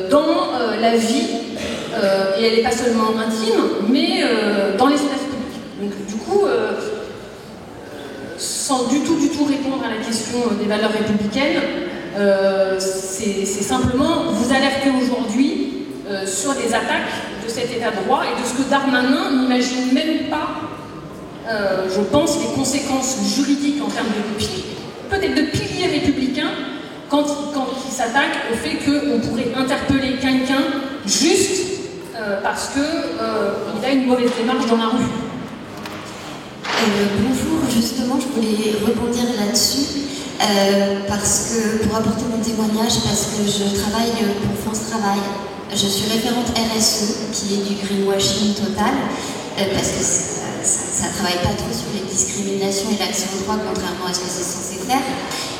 S3: dans la vie, et elle n'est pas seulement intime, mais dans l'espace public. Donc du coup, sans du tout répondre à la question des valeurs républicaines, c'est simplement vous alerter aujourd'hui sur des attaques de cet état de droit et de ce que Darmanin n'imagine même pas, je pense, les conséquences juridiques en termes de peut-être de piliers républicains quand il s'attaque au fait qu'on pourrait interpeller quelqu'un juste parce qu'il a une mauvaise démarche dans la rue.
S5: Bonjour, justement, je voulais rebondir là-dessus. Pour apporter mon témoignage, parce que je travaille pour France Travail. Je suis référente RSE, qui est du greenwashing total, parce que ça ne travaille pas trop sur les discriminations et l'accès au droit, contrairement à ce que c'est censé faire.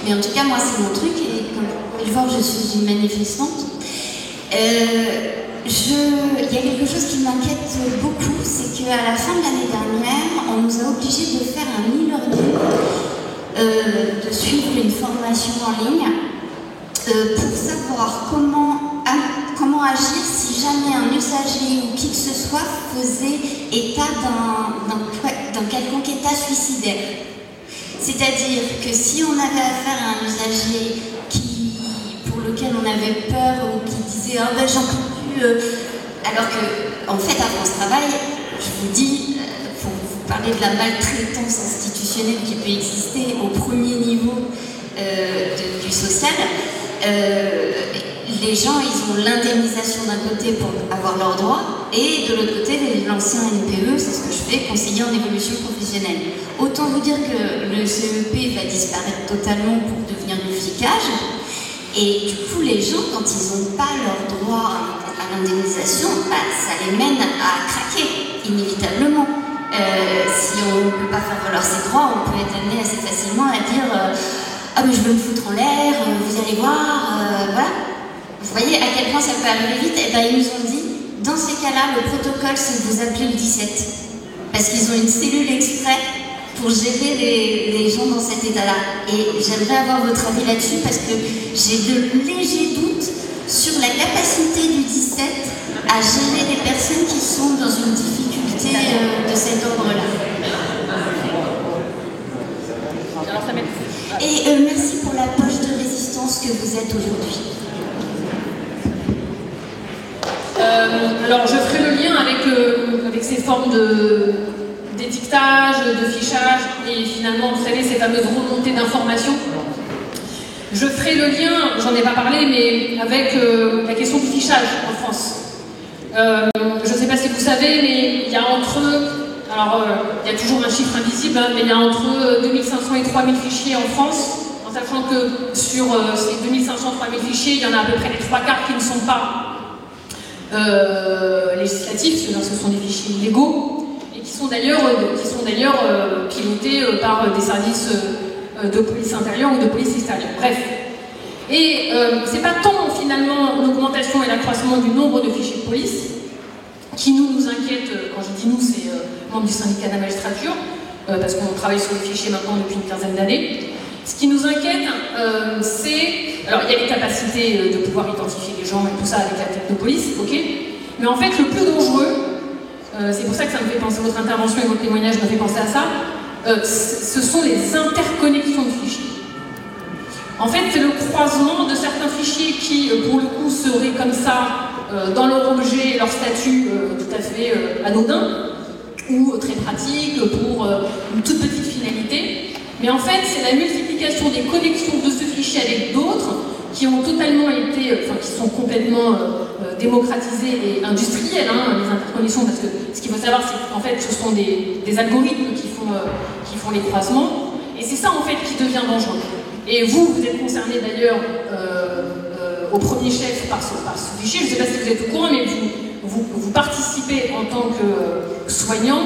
S5: Mais en tout cas, moi, c'est mon truc, et comme vous pouvez le voir, je suis une manifestante. Il y a quelque chose qui m'inquiète beaucoup, c'est qu'à la fin de l'année dernière, on nous a obligés de faire un e-learning, de suivre une formation en ligne pour savoir comment agir si jamais un usager ou qui que ce soit faisait état d'un quelconque état suicidaire. C'est-à-dire que si on avait affaire à un usager pour lequel on avait peur ou qui disait « Ah ben j'en peux plus », alors que, en fait, à France Travail, je vous dis, pour vous parler de la maltraitance institutionnelle qui peut exister au premier niveau du social, les gens, ils ont l'indemnisation d'un côté pour avoir leurs droits, et de l'autre côté, l'ancien NPE, c'est ce que je fais, conseiller en évolution professionnelle. Autant vous dire que le CEP va disparaître totalement pour devenir du flicage, et du coup, les gens, quand ils n'ont pas leur droit à l'indemnisation, bah, ça les mène à craquer, inévitablement. Si on ne peut pas faire valoir ses droits, on peut être amené assez facilement à dire ah mais je veux me foutre en l'air, vous allez voir, voilà. Vous voyez à quel point ça peut arriver vite. Et ben ils nous ont dit, dans ces cas-là, le protocole c'est de vous appeler le 17. Parce qu'ils ont une cellule exprès pour gérer les gens dans cet état-là. Et j'aimerais avoir votre avis là-dessus parce que j'ai de légers doutes sur la capacité du 17 à gérer des personnes qui sont dans une difficulté de cet ordre-là. Et merci pour la poche de résistance que vous êtes aujourd'hui.
S3: Alors je ferai le lien avec ces formes d'étiquetage, de fichage et finalement, vous savez, ces fameuses remontées d'informations. Je ferai le lien, j'en ai pas parlé, mais avec la question du fichage en France. Je ne sais pas si vous savez, mais il y a entre... Alors, il y a toujours un chiffre invisible, hein, mais il y a entre 2500 et 3000 fichiers en France, en sachant que sur ces 2500-3000 fichiers, il y en a à peu près les 3/4 qui ne sont pas législatifs, ce sont des fichiers illégaux, et qui sont d'ailleurs pilotés par des services de police intérieure ou de police extérieure. Bref. Et c'est pas tant finalement l'augmentation et l'accroissement du nombre de fichiers de police qui nous inquiète, quand je dis nous, c'est membres du syndicat de la magistrature, parce qu'on travaille sur les fichiers maintenant depuis une quinzaine d'années. Ce qui nous inquiète, c'est... Alors, il y a les capacités de pouvoir identifier les gens et tout ça avec la tête de police, ok. Mais en fait, le plus dangereux, c'est pour ça que ça me fait penser, votre intervention et votre témoignage me fait penser à ça, ce sont les interconnexions de fichiers. En fait, c'est le croisement de certains fichiers qui, pour le coup, seraient comme ça, dans leur objet et leur statut tout à fait anodin, ou très pratique pour une toute petite finalité. Mais en fait, c'est la multiplication des connexions de ce fichier avec d'autres qui ont totalement été, enfin qui sont complètement démocratisées et industrielles, hein, les interconnexions, parce que ce qu'il faut savoir, c'est qu'en fait, ce sont des algorithmes qui font les croisements, et c'est ça en fait qui devient dangereux. Et vous êtes concerné d'ailleurs au premier chef par ce fichier. Je ne sais pas si vous êtes au courant, mais vous participez en tant que soignant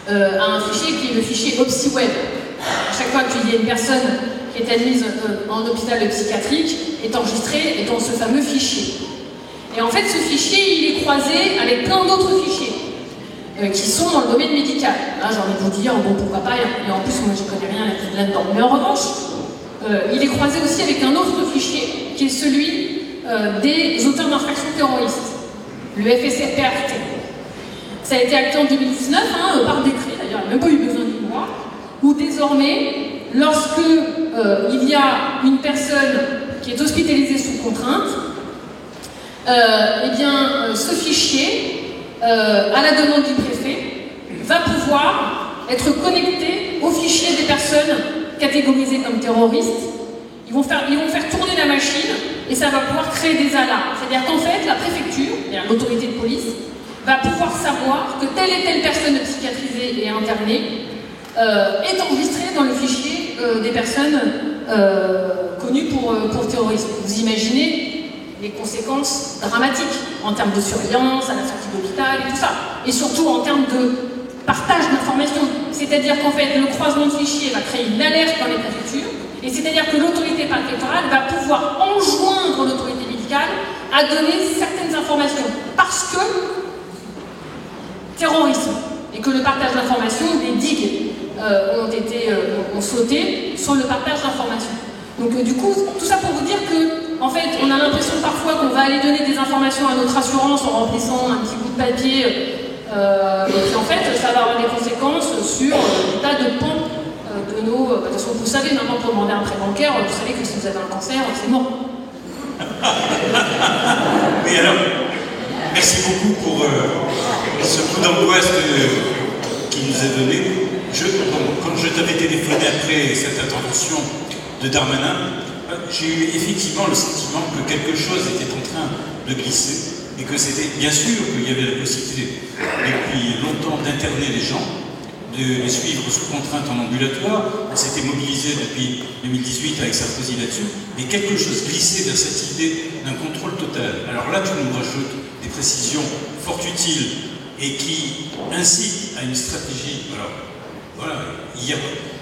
S3: à un fichier qui est le fichier OpsiWeb. À chaque fois qu'il y a une personne qui est admise en hôpital psychiatrique, est enregistrée dans ce fameux fichier. Et en fait, ce fichier, il est croisé avec plein d'autres fichiers qui sont dans le domaine médical. Là, j'ai envie de vous dire, bon, pourquoi pas, et en plus, moi, je connais rien là-dedans. Mais en revanche, il est croisé aussi avec un autre fichier, qui est celui des auteurs d'infractions terroristes, le FSPRT. Ça a été acté en 2019, hein, par décret, d'ailleurs, il n'y a même pas eu besoin d'une loi, où désormais, lorsque il y a une personne qui est hospitalisée sous contrainte, eh bien, ce fichier, à la demande du préfet, va pouvoir être connecté au fichier des personnes catégorisées comme terroristes. Ils vont faire tourner la machine et ça va pouvoir créer des alarmes. C'est-à-dire qu'en fait, la préfecture, l'autorité de police, va pouvoir savoir que telle et telle personne psychiatrisée et internée est enregistrée dans le fichier des personnes connues pour terrorisme. Vous imaginez les conséquences dramatiques en termes de surveillance, à la sortie de l'hôpital et tout ça. Et surtout en termes de partage d'informations. C'est-à-dire qu'en fait, le croisement de fichiers va créer une alerte dans les préfectures, et c'est-à-dire que l'autorité préfectorale va pouvoir enjoindre l'autorité médicale à donner certaines informations, parce que terrorisme, et que le partage d'informations, des digues ont sauté sur le partage d'informations. Donc du coup, tout ça pour vous dire que, en fait, on a l'impression parfois qu'on va aller donner des informations à notre assurance en remplissant un petit bout de papier, et puis en fait, ça va avoir des conséquences sur des tas de pans de nos... de toute façon, vous savez, maintenant, pour demander un prêt bancaire, vous savez que si vous avez un cancer, c'est mort.
S6: Oui, alors, merci beaucoup pour ce coup d'angoisse qui nous est donné. Quand je t'avais téléphoné après cette intervention de Darmanin, j'ai eu effectivement le sentiment que quelque chose était en train de glisser. et que c'était bien sûr qu'il y avait la possibilité depuis longtemps d'interner les gens, de les suivre sous contrainte en ambulatoire. On s'était mobilisé depuis 2018 avec Sarkozy là-dessus, mais quelque chose glissait vers cette idée d'un contrôle total. Alors là, tu nous rajoutes des précisions fort utiles et qui incitent à une stratégie. Alors, voilà, hier,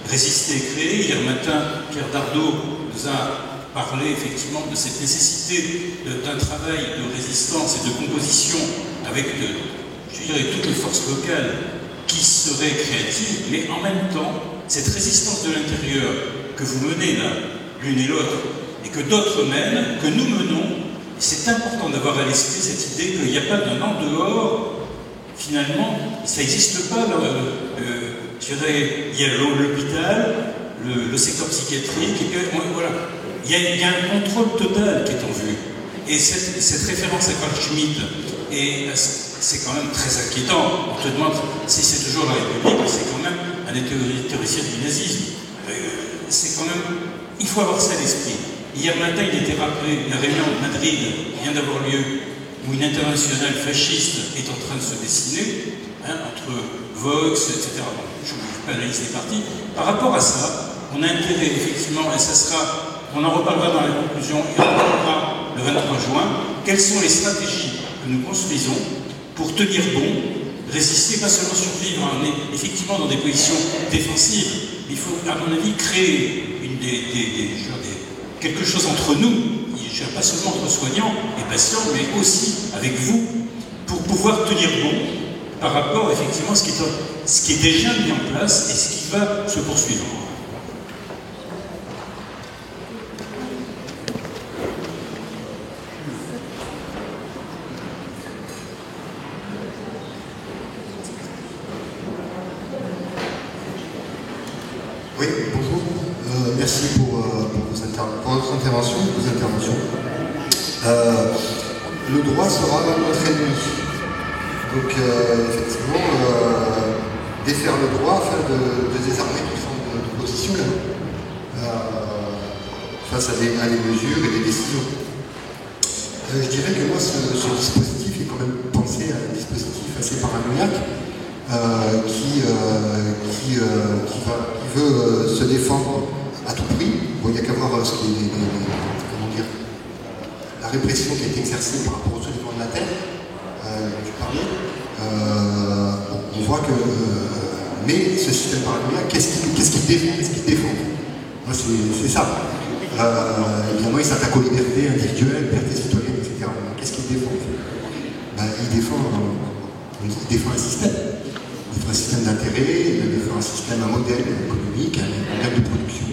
S6: résister et créer. Hier matin, Pierre Dardot nous a parlé effectivement de cette nécessité d'un travail de résistance et de composition avec, je dirais, toutes les forces locales qui seraient créatives, mais en même temps, cette résistance de l'intérieur que vous menez là, l'une et l'autre, et que d'autres mènent, que nous menons, c'est important d'avoir à l'esprit cette idée qu'il n'y a pas d'un en dehors, finalement, ça n'existe pas. Je dirais, il y a l'hôpital, le secteur psychiatrique, et puis voilà. Il y a un contrôle total qui est en vue. Et cette référence à Carl Schmitt, et c'est quand même très inquiétant. On te demande si c'est toujours la République, c'est quand même un théoricien du nazisme. C'est quand même... Il faut avoir ça à l'esprit. Hier matin, il était rappelé, la réunion de Madrid vient d'avoir lieu, où une internationale fasciste est en train de se dessiner, entre Vox, etc. Bon, je ne vous pas la liste des partis. Par rapport à ça, on a intérêt, effectivement, et ça sera... On en reparlera dans la conclusion et on en reparlera le 23 juin. Quelles sont les stratégies que nous construisons pour tenir bon, résister, pas seulement survivre, on est effectivement dans des positions défensives, mais il faut, à mon avis, créer quelque chose entre nous, pas seulement entre soignants et patients, mais aussi avec vous, pour pouvoir tenir bon par rapport, effectivement, à ce qui est déjà mis en place et ce qui va se poursuivre.
S7: Oui, bonjour. Merci pour votre intervention, vos interventions. Le droit sera notre ennemi. Donc, effectivement, défaire le droit afin de désarmer toute forme d'opposition face à des mesures et des décisions. Je dirais que moi, ce dispositif est quand même pensé à un dispositif assez paranoïaque. Qui veut se défendre à tout prix. Bon, il n'y a qu'à voir ce qui est, comment dire, la répression qui est exercée par rapport au soulèvement de la terre, tu parlais. On voit que... mais ce système paranoïaque, qu'est-ce qu'il défend? Moi, c'est ça. Évidemment, il s'attaque aux libertés individuelles, libertés citoyennes, etc. Qu'est-ce qu'il défend? Il défend un système. Il défend un système d'intérêt, il défend un système, un modèle économique, un modèle de production,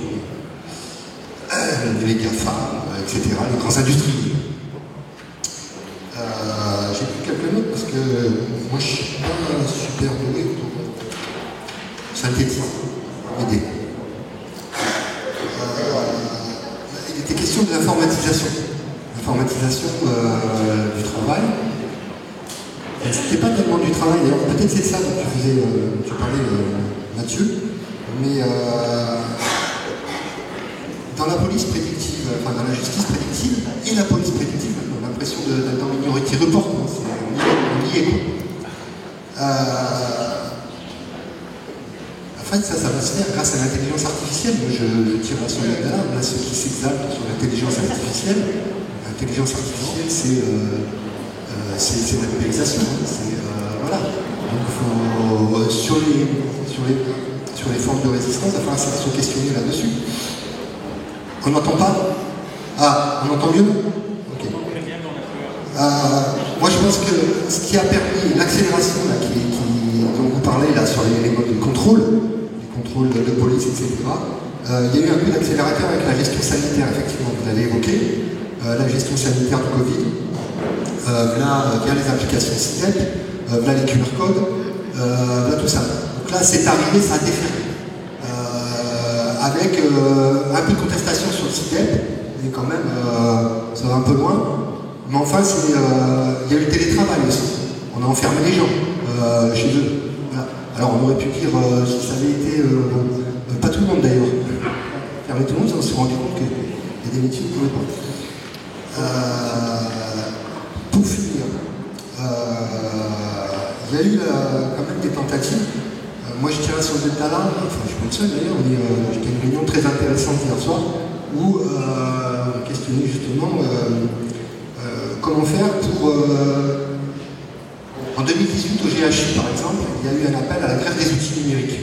S7: les GAFA, etc., les grands industriels. J'ai pris quelques notes parce que moi je ne suis pas super doué pour synthétiser, aider. Il était question de l'informatisation. L'informatisation du travail. C'était pas tellement du travail, d'ailleurs peut-être c'est ça dont tu parlais Mathieu, mais dans la police prédictive, enfin dans la justice prédictive et la police prédictive, on a l'impression d'être dans Minority Report, on y est quoi. En fait ça va se faire grâce à l'intelligence artificielle. Moi je tire la sonnette d'alarme, là ceux qui s'exaltent sur l'intelligence artificielle. L'intelligence artificielle c'est la numérisation, voilà. Donc sur les formes de résistance, il va falloir se questionner là-dessus. On n'entend pas? Ah, on entend mieux? Ok. Moi je pense que ce qui a permis l'accélération dont vous parlez là sur les modes de contrôle, les contrôles de police, etc., il y a eu un peu d'accélérateur avec la gestion sanitaire, effectivement, vous l'avez évoqué, la gestion sanitaire du Covid. Via les applications SIDEP, via les QR codes, via tout ça. Donc là, c'est arrivé, ça a déferlé. Avec un peu de contestation sur le SIDEP, mais quand même, ça va un peu loin. Mais enfin, il y a eu le télétravail aussi. On a enfermé les gens chez eux. Voilà. Alors, on aurait pu dire, si ça avait été... pas tout le monde d'ailleurs. Fermer tout le monde, on s'est rendu compte qu'il y a des métiers qui ne pouvaient pas. Pour finir, Il y a eu quand même des tentatives. Moi, je tiens à sauver le talent, enfin, je suis pas le seul d'ailleurs, mais j'étais à une réunion très intéressante hier soir où on questionnait justement comment faire pour. En 2018, au GHI par exemple, il y a eu un appel à la grève des outils numériques.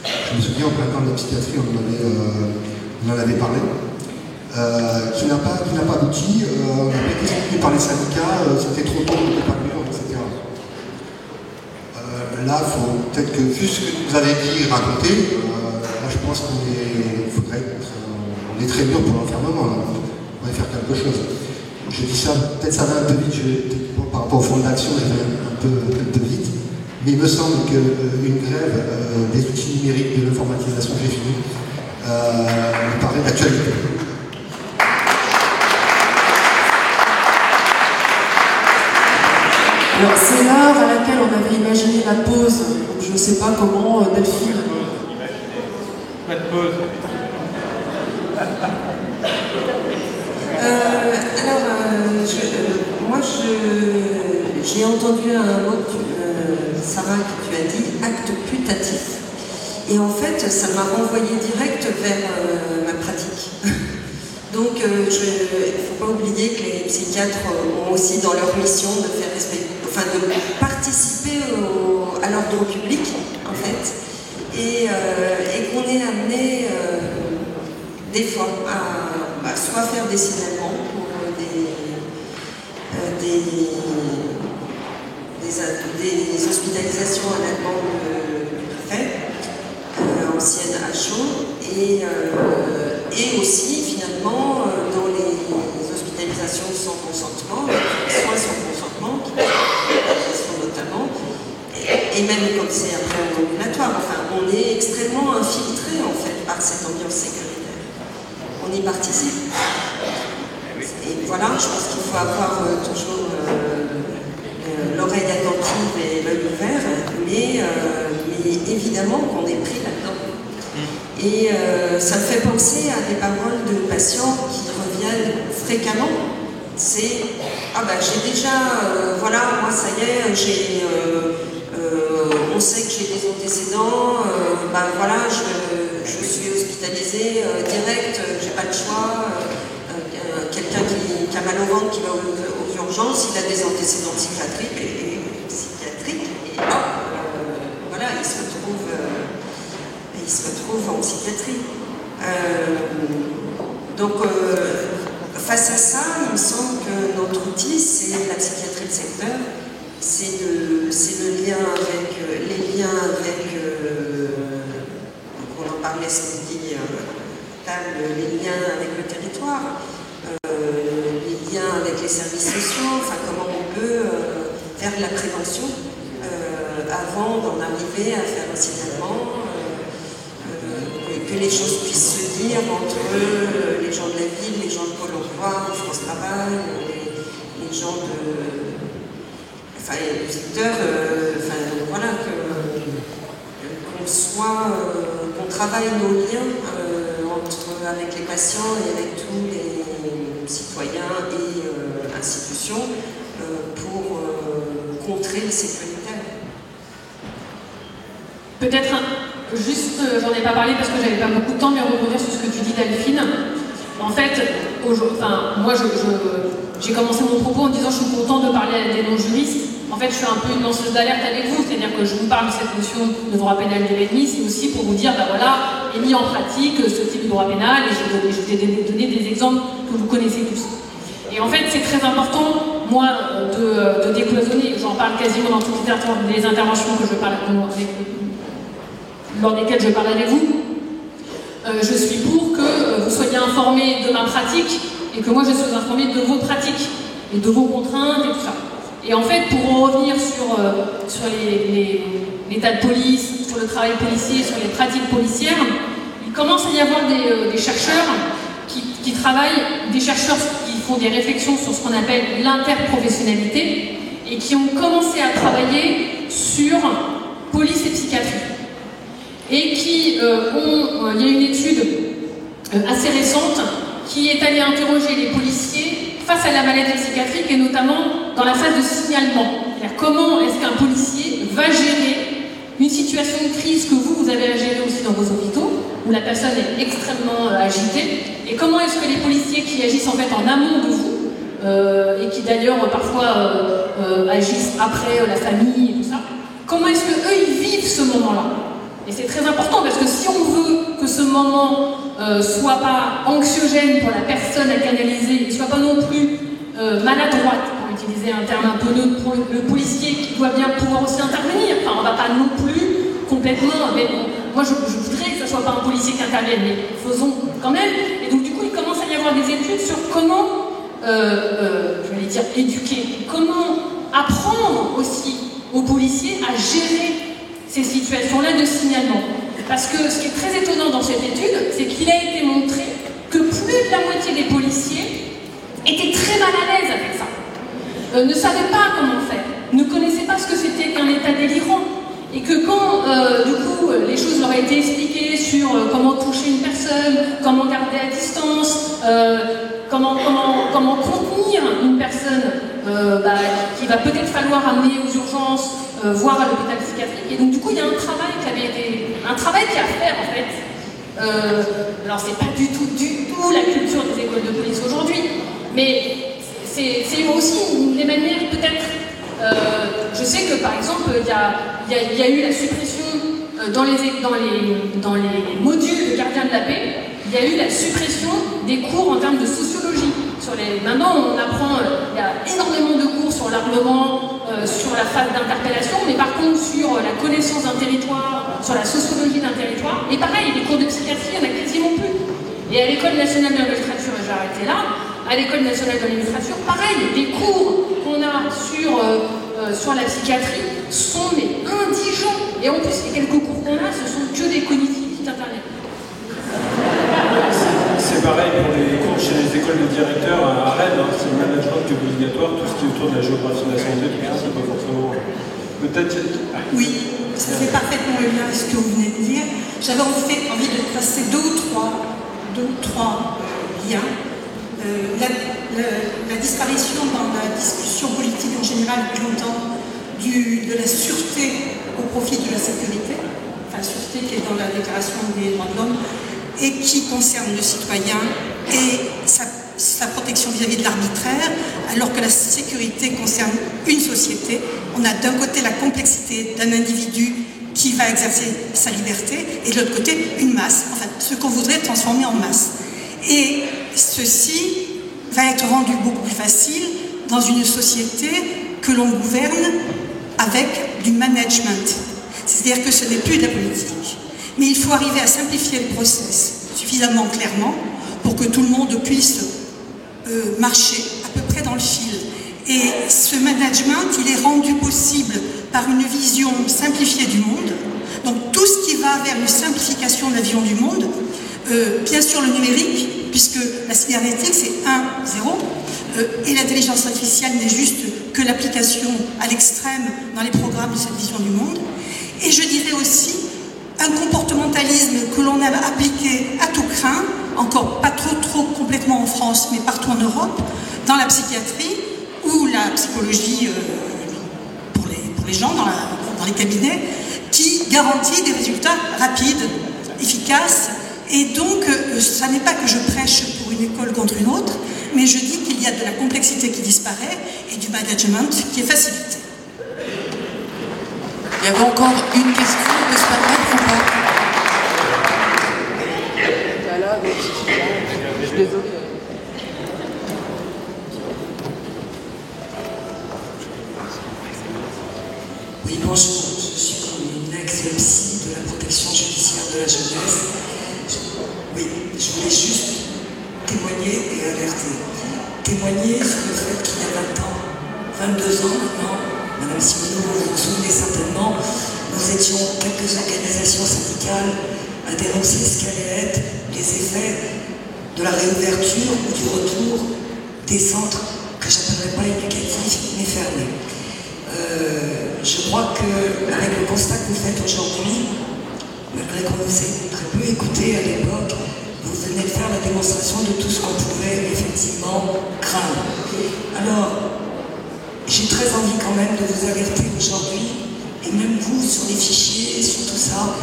S7: Je me souviens, au printemps de la psychiatrie, on en avait parlé. Qui n'a pas abouti, on a été soutenu par les syndicats, c'était trop tôt, on n'était pas mûr, etc. Là, il faut peut-être que, vu ce que vous avez dit, raconter, là je pense qu'on est très dur pour l'enfermement, on va faire quelque chose. Je dis ça, peut-être ça va un peu vite, par rapport au fond d'action, je vais un peu vite, mais il me semble qu'une grève des outils numériques de l'informatisation, j'ai fini, me paraît d'actualité.
S8: Alors c'est l'heure à laquelle on avait imaginé la pause, donc je ne sais pas comment Delphine.
S6: Pas de pause.
S9: Moi j'ai entendu un mot, Sarah, que tu as dit, acte putatif. Et en fait, ça m'a renvoyé direct vers ma pratique. Donc, il ne faut pas oublier que les psychiatres ont aussi dans leur mission de faire de participer à l'ordre public, en fait, et qu'on est amené des fois à soit faire des signalements pour des hospitalisations à la demande du préfet, ancienne HO, et aussi finalement dans les hospitalisations sans consentement, les soins sans consentement, notamment, et même comme c'est après en ambulatoire, enfin on est extrêmement infiltré en fait par cette ambiance sécuritaire. On y participe. Et voilà, je pense qu'il faut avoir toujours l'oreille attentive et l'œil ouvert, mais évidemment qu'on est pris là-dedans. Et ça me fait penser à des paroles de patients qui reviennent fréquemment. C'est « Ah ben j'ai déjà, voilà, moi ça y est, on sait que j'ai des antécédents, ben voilà, je suis hospitalisée direct, j'ai pas le choix. Quelqu'un qui a mal au ventre, qui va aux urgences, il a des antécédents psychiatriques, et hop, voilà, il se retrouve en psychiatrie. Donc, face à ça, il me semble que notre outil, c'est la psychiatrie de secteur, c'est le lien avec les liens avec, on en parlait samedi, les liens avec le territoire. Les liens avec les services sociaux, enfin comment on peut faire de la prévention avant d'en arriver à faire un signalement, que les choses puissent se dire entre les gens de la ville, les gens de Pôle emploi, France Travail, les gens du secteur, voilà, qu'on travaille nos liens avec les patients et avec tous les citoyens et institutions pour contrer le sécuritaire.
S3: Peut-être juste, j'en ai pas parlé parce que j'avais pas beaucoup de temps, mais rebondir sur ce que tu dis Delphine. En fait, moi j'ai commencé mon propos en disant je suis contente de parler à des non-juristes. En fait, je suis un peu une lanceuse d'alerte avec vous, c'est-à-dire que je vous parle de cette notion de droit pénal de l'ennemi, c'est aussi pour vous dire, ben voilà, est mis en pratique ce type de droit pénal, et je vous ai donné des exemples que vous connaissez tous. Et en fait, c'est très important, moi, de décloisonner, j'en parle quasiment dans toutes les interventions que je parle lors desquelles je parle avec vous. Je suis pour que vous soyez informés de ma pratique, et que moi je sois informée de vos pratiques, et de vos contraintes, et tout ça. Et en fait, pour en revenir sur l'état de police, sur le travail policier, sur les pratiques policières, il commence à y avoir des chercheurs qui travaillent, des chercheurs qui font des réflexions sur ce qu'on appelle l'interprofessionnalité et qui ont commencé à travailler sur police et psychiatrie. Et il y a une étude assez récente qui est allée interroger les policiers face à la maladie psychiatrique et notamment dans la phase de signalement. C'est-à-dire comment est-ce qu'un policier va gérer une situation de crise que vous avez à gérer aussi dans vos hôpitaux, où la personne est extrêmement agitée, et comment est-ce que les policiers qui agissent en fait en amont de vous, et qui d'ailleurs parfois agissent après la famille et tout ça, comment est-ce qu'eux ils vivent ce moment-là? Et c'est très important parce que si on veut que ce moment soit pas anxiogène pour la personne à canaliser, ne soit pas non plus maladroite, pour utiliser un terme un peu neutre, pour le policier qui doit bien pouvoir aussi intervenir. Enfin, on ne va pas non plus complètement. Mais bon, moi, je voudrais que ce ne soit pas un policier qui intervienne, mais faisons quand même. Et donc, du coup, il commence à y avoir des études sur comment, je vais dire, éduquer, comment apprendre aussi aux policiers à gérer ces situations-là de signalement. Parce que ce qui est très étonnant dans cette étude, c'est qu'il a été montré que plus de la moitié des policiers étaient très mal à l'aise avec ça, ne savaient pas comment faire, ne connaissaient pas ce que c'était qu'un état délirant, et que quand, du coup, les choses leur étaient expliquées sur comment toucher une personne, comment garder à distance, comment contenir une personne qu'il va peut-être falloir amener aux urgences, voire à l'hôpital psychiatrique. Et donc du coup, il y a un travail qui est à faire en fait. Alors c'est pas du tout la culture des écoles de police aujourd'hui, mais c'est aussi une des manières peut-être. Je sais que par exemple, il y a eu la suppression dans les modules de gardiens de la paix. Il y a eu la suppression des cours en termes de sociologie. Maintenant, on apprend, il y a énormément de cours sur l'armement, sur la phase d'interpellation, mais par contre sur la connaissance d'un territoire, sur la sociologie d'un territoire, et pareil, les cours de psychiatrie, il n'y en a quasiment plus. Et à l'École nationale de la magistrature, et j'ai arrêté là, à l'École nationale de la magistrature, pareil, les cours qu'on a sur la psychiatrie sont indigents. Et en plus, les quelques cours qu'on a, ce sont que des cognitifs internet.
S1: C'est pareil pour les cours chez les écoles de directeurs à Rennes, hein, c'est le management qui est obligatoire, tout ce qui est autour de la géographie de la santé, tout ça, c'est pas forcément. Peut-être.
S10: Oui, ça fait parfaitement le lien avec ce que vous venez de dire. J'avais envie de tracer deux ou trois liens. La disparition dans la discussion politique en général depuis longtemps de la sûreté au profit de la sécurité, enfin sûreté qui est dans la déclaration des droits de l'homme, et qui concerne le citoyen et sa protection vis-à-vis de l'arbitraire, alors que la sécurité concerne une société. On a d'un côté la complexité d'un individu qui va exercer sa liberté, et de l'autre côté une masse, enfin ce qu'on voudrait transformer en masse. Et ceci va être rendu beaucoup plus facile dans une société que l'on gouverne avec du management. C'est-à-dire que ce n'est plus de la politique. Mais il faut arriver à simplifier le process suffisamment clairement pour que tout le monde puisse marcher à peu près dans le fil. Et ce management, il est rendu possible par une vision simplifiée du monde. Donc tout ce qui va vers une simplification de la vision du monde, bien sûr le numérique, puisque la cybernétique c'est 1, 0, et l'intelligence artificielle n'est juste que l'application à l'extrême dans les programmes de cette vision du monde. Et je dirais aussi un comportementalisme que l'on a appliqué à tout crin, encore pas trop complètement en France, mais partout en Europe, dans la psychiatrie ou la psychologie pour les gens dans les cabinets, qui garantit des résultats rapides, efficaces. Et donc, ça n'est pas que je prêche pour une école contre une autre, mais je dis qu'il y a de la complexité qui disparaît et du management qui est facilité.
S8: Il y avait encore une question de ce panel ou pas? Je suis désolée.
S11: Oui, bonjour, je suis une ex-psy de la protection judiciaire de la jeunesse. Oui, je voulais juste témoigner et alerter. Témoigner sur le fait qu'il y a 20 ans, 22 ans maintenant, Madame Simoneau, vous vous souvenez certainement, nous étions quelques organisations syndicales à dénoncer ce qu'allaient être les effets de la réouverture ou du retour des centres que je n'appellerais pas éducatifs mais fermés. Je crois qu'avec le constat que vous faites aujourd'hui, malgré qu'on vous ait très peu écouté à l'époque, vous venez de faire la démonstration de tout ce qu'on pouvait effectivement craindre. Alors, j'ai très envie quand même de vous alerter aujourd'hui, et même vous sur les fichiers, sur tout ça.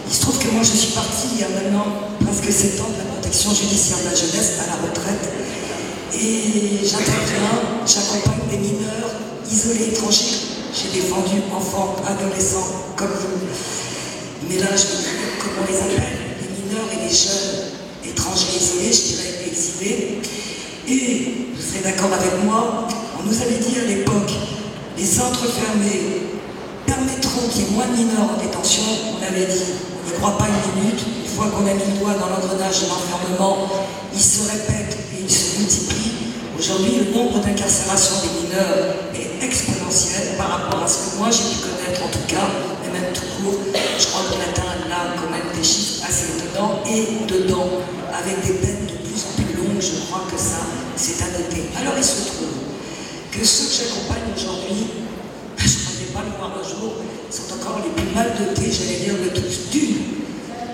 S11: Il se trouve que moi je suis partie il y a maintenant presque 7 ans de la protection judiciaire de la jeunesse à la retraite, et j'interviens, j'accompagne des mineurs isolés étrangers. J'ai défendu enfants, adolescents comme vous. Mais là, je veux dire, comment on les appelle, les mineurs et les jeunes étrangers isolés, je dirais exilés. Et vous serez d'accord avec moi, on nous avait dit à l'époque, les centres fermés permettront qu'il y ait moins de mineurs en détention. On avait dit, on n'y croit pas une minute. Une fois qu'on a mis le doigt dans l'engrenage de l'enfermement, il se répète et il se multiplie. Aujourd'hui, le nombre d'incarcérations des mineurs est exponentiel par rapport à ce que moi j'ai pu connaître, en tout cas, mais même tout court. Je crois qu'on atteint là quand même des chiffres assez étonnants, et dedans, avec des peines de plus en plus longues, je crois que ça, c'est à noter. Alors il se trouve que ceux que j'accompagne aujourd'hui, je ne croyais pas le voir un jour, sont encore les plus mal dotés, j'allais dire de tous. D'une,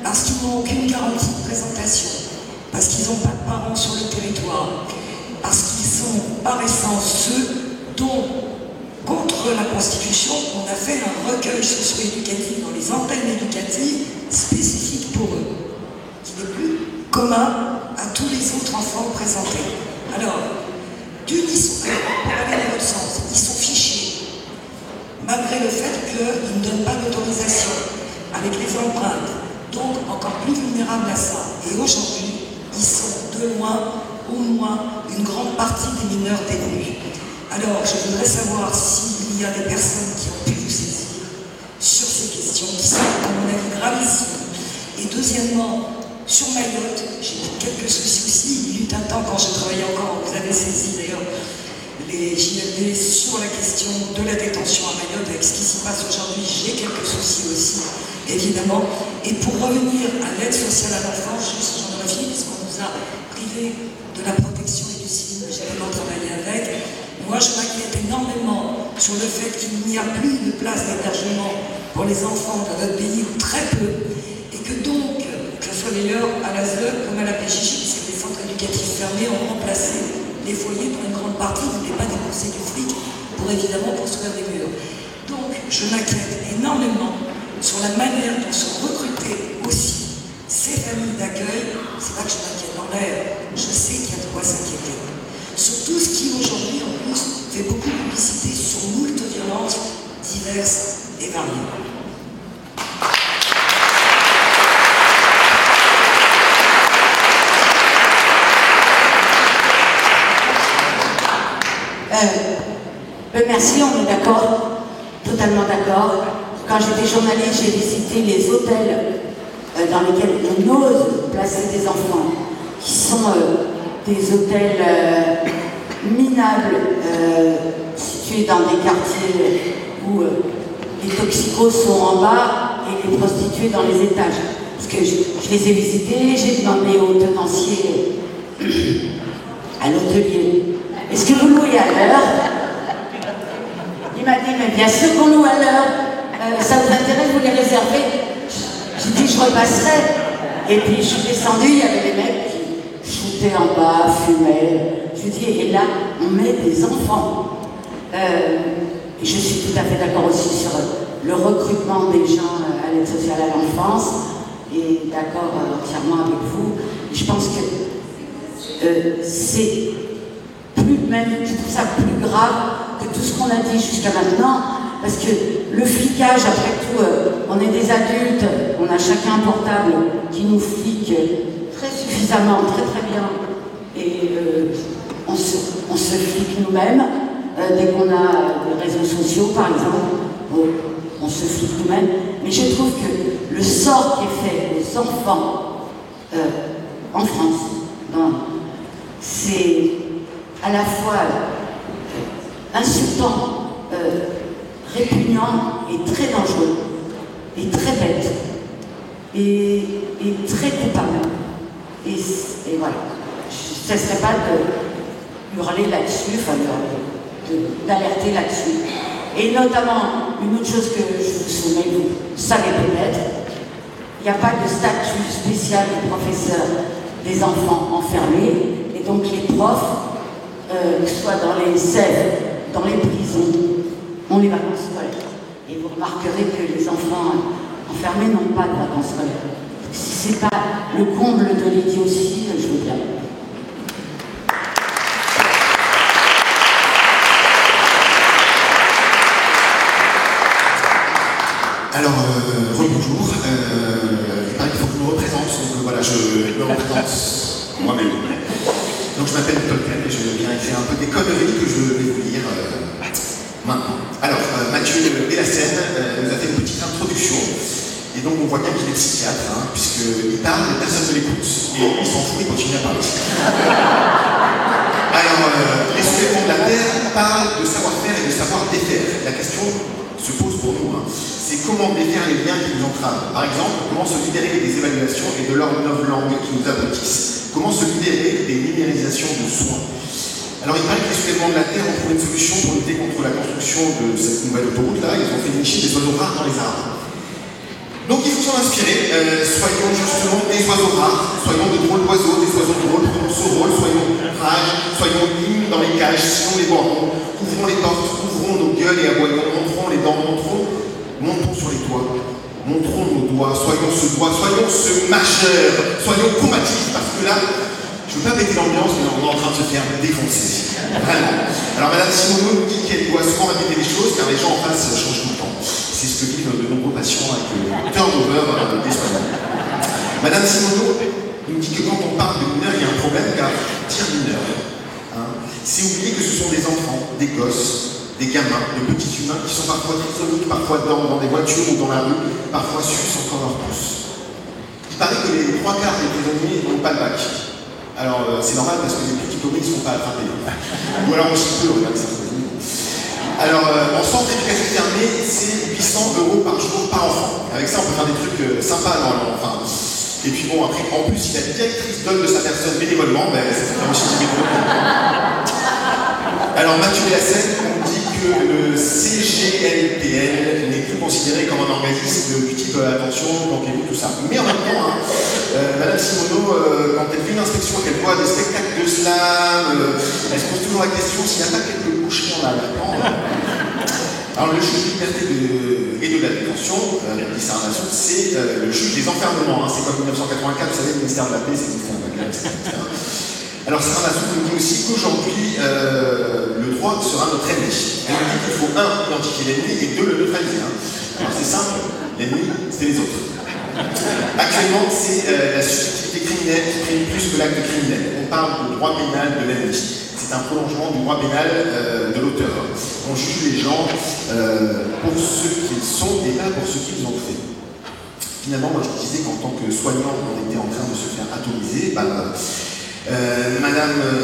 S11: parce qu'ils n'ont aucune garantie de présentation, parce qu'ils n'ont pas de parents sur le territoire, parce qu'ils sont par essence ceux dont, contre la Constitution, on a fait un recueil socio-éducatif dans les antennes éducatives spécifiques pour eux, qui n'est plus commun à tous les autres enfants présentés. Alors, d'une, ils sont, pour aller dans l'autre sens, ils sont fichés, malgré le fait qu'ils ne donnent pas d'autorisation, avec les empreintes, donc encore plus vulnérables à ça. Et aujourd'hui, ils sont de loin, au moins, une grande partie des mineurs détenus. Alors, je voudrais savoir s'il y a des personnes qui ont pu vous saisir sur ces questions, qui sont, à mon avis, gravissimes. Et deuxièmement, sur Mayotte, j'ai quelques soucis aussi. Il y eut un temps, quand je travaillais encore, vous avez saisi d'ailleurs les JLD sur la question de la détention à Mayotte, avec ce qui s'y passe aujourd'hui, j'ai quelques soucis aussi, évidemment. Et pour revenir à l'aide sociale à l'enfance, juste j'en aurais fini, parce qu'on nous a privé de la protection et du civil, j'ai vraiment travaillé avec. Moi, je m'inquiète énormément sur le fait qu'il n'y a plus de place d'hébergement pour les enfants dans notre pays, ou très peu, et que donc, que ce soit d'ailleurs à l'ASE comme à la PJJ, parce que les centres éducatifs fermés ont remplacé les foyers pour une grande partie, vous n'avez pas dépensé du fric pour évidemment construire des murs. Donc, je m'inquiète énormément sur la manière dont sont recrutées aussi ces familles d'accueil. C'est pas que je m'inquiète dans l'air, je sais qu'il y a de quoi s'inquiéter. Sur tout ce qui aujourd'hui, en plus, fait beaucoup de publicité sur moult violences diverses et variées.
S2: Merci, on est d'accord, totalement d'accord. Quand j'étais journaliste, j'ai visité les hôtels dans lesquels on ose placer des enfants, qui sont des hôtels minables, situés dans des quartiers où les toxicos sont en bas et les prostituées dans les étages. Parce que je les ai visités, j'ai demandé au tenancier, à l'hôtelier, est-ce que vous louez à l'heure? Il m'a dit, mais bien sûr qu'on loue à l'heure, ça vous intéresse, vous les réservez? J'ai dit, je repasserai. Et puis je suis descendue, il y avait des mecs qui shootaient en bas, fumaient. Je lui dis, et là, on met des enfants. Je suis tout à fait d'accord aussi sur le recrutement des gens à l'aide sociale à l'enfance, et d'accord entièrement avec vous. Je pense que c'est plus, même, je trouve ça plus grave que tout ce qu'on a dit jusqu'à maintenant, parce que le flicage, après tout, on est des adultes, on a chacun un portable qui nous flique très suffisamment, très très bien, et on se flique nous-mêmes. Dès qu'on a des réseaux sociaux, par exemple, on se flique nous-mêmes. Mais je trouve que le sort qui est fait aux enfants en France, c'est à la fois insultant, répugnant et très dangereux, et très bête, et très coupable. Et voilà. Je ne cesserai pas de hurler là-dessus, enfin d'alerter là-dessus. Et notamment, une autre chose que je vous soumets, vous savez peut-être, il n'y a pas de statut spécial de professeur des enfants enfermés, et donc les profs, que ce soit dans les SEV dans les prisons ont les vacances scolaires. Et vous remarquerez que les enfants enfermés n'ont pas de vacances scolaires. Si c'est pas le comble de l'idiotie, je veux bien.
S12: Alors, rebonjour. Il faut que je me représente, donc voilà, je me représente moi-même. Donc je m'appelle Tolkien et je viens écrire un peu des conneries que je vais vous lire maintenant. Alors, Mathieu Bélassène nous a fait une petite introduction, et donc on voit bien qu'il est psychiatre, hein, puisqu'il parle et personne ne l'écoute, et il s'en fout, il continue à parler. Alors, les soulèvements de la Terre parlent de savoir-faire et de savoir-défaire. La question se pose pour nous, hein. C'est comment défaire les liens qui nous entravent. Par exemple, comment se libérer des évaluations et de leurs langues qui nous abrutissent. Comment se libérer des numérisations de soins. Alors il paraît que les soulèvements de la Terre ont trouvé une solution pour lutter contre la construction de cette nouvelle autoroute-là. Ils ont fait nicher des oiseaux rares dans les arbres. Donc il faut s'en inspirer. Soyons justement des oiseaux rares. Soyons de drôles d'oiseaux, des oiseaux drôles, prenons ce rôle. Soyons rages, soyons lignes dans les cages, sinon les boirons. Ouvrons les portes, ouvrons nos gueules et aboyons. Montrons les dents, montons sur les toits. Montrons nos doigts, soyons ce doigt, soyons ce mâcheur, soyons combatifs, parce que là, je ne veux pas péter l'ambiance, mais on est en train de se faire défoncer. Vraiment. Alors Madame Simoneau nous dit qu'elle doit souvent répéter les choses, car les gens en face changent tout le temps. C'est ce que disent de nombreux patients avec le turnover des soignants. Madame Simoneau nous dit que quand on parle de mineurs, il y a un problème, car dire mineur, hein, c'est oublier que ce sont des enfants, des gosses, des gamins, de petits humains qui sont parfois trisomiques, parfois dans des voitures ou dans la rue, parfois sucent encore leur pouce. Il paraît que les 3 quarts des prisonniers n'ont pas de bac. Alors c'est normal parce que les petits diplômés ne sont pas attrapés. Ou alors aussi peu, regarde ça. Alors en centre d'éducation fermée, c'est 800 € par jour par enfant. Avec ça, on peut faire des trucs sympas normalement. Enfin, et puis bon, après, en plus, si la directrice donne de sa personne bénévolement, ben, ça fait aussi du bénévolat. Alors Mathieu Bélassène, on dit que le CGLPL n'est plus considéré comme un organisme du type attention, banquez-vous, tout ça. Mais en même temps, hein, Madame Simoneau, quand elle fait une inspection, qu'elle voit des spectacles de slam, elle se pose toujours la question s'il n'y a pas quelques boucheries en arrière-plan. Alors le juge de liberté et de la détention, dit Sarah Massoud, c'est le juge des enfermements. Hein. C'est comme 1984, vous savez, le ministère de la paix, c'est le ministère de la guerre, etc. Alors Sarah Massoud nous dit aussi qu'aujourd'hui, le droit sera notre ennemi. Elle nous dit qu'il faut 1, identifier l'ennemi et 2, le neutraliser. Hein. Alors c'est simple, l'ennemi, c'est les autres. Actuellement, c'est la subtilité criminelle qui prime plus que l'acte criminel. On parle de droit pénal de l'ennemi. C'est un prolongement du droit pénal de l'auteur. On juge les gens pour ce qu'ils sont et pas pour ce qu'ils ont fait. Finalement, moi je disais qu'en tant que soignant, on était en train de se faire atomiser. Madame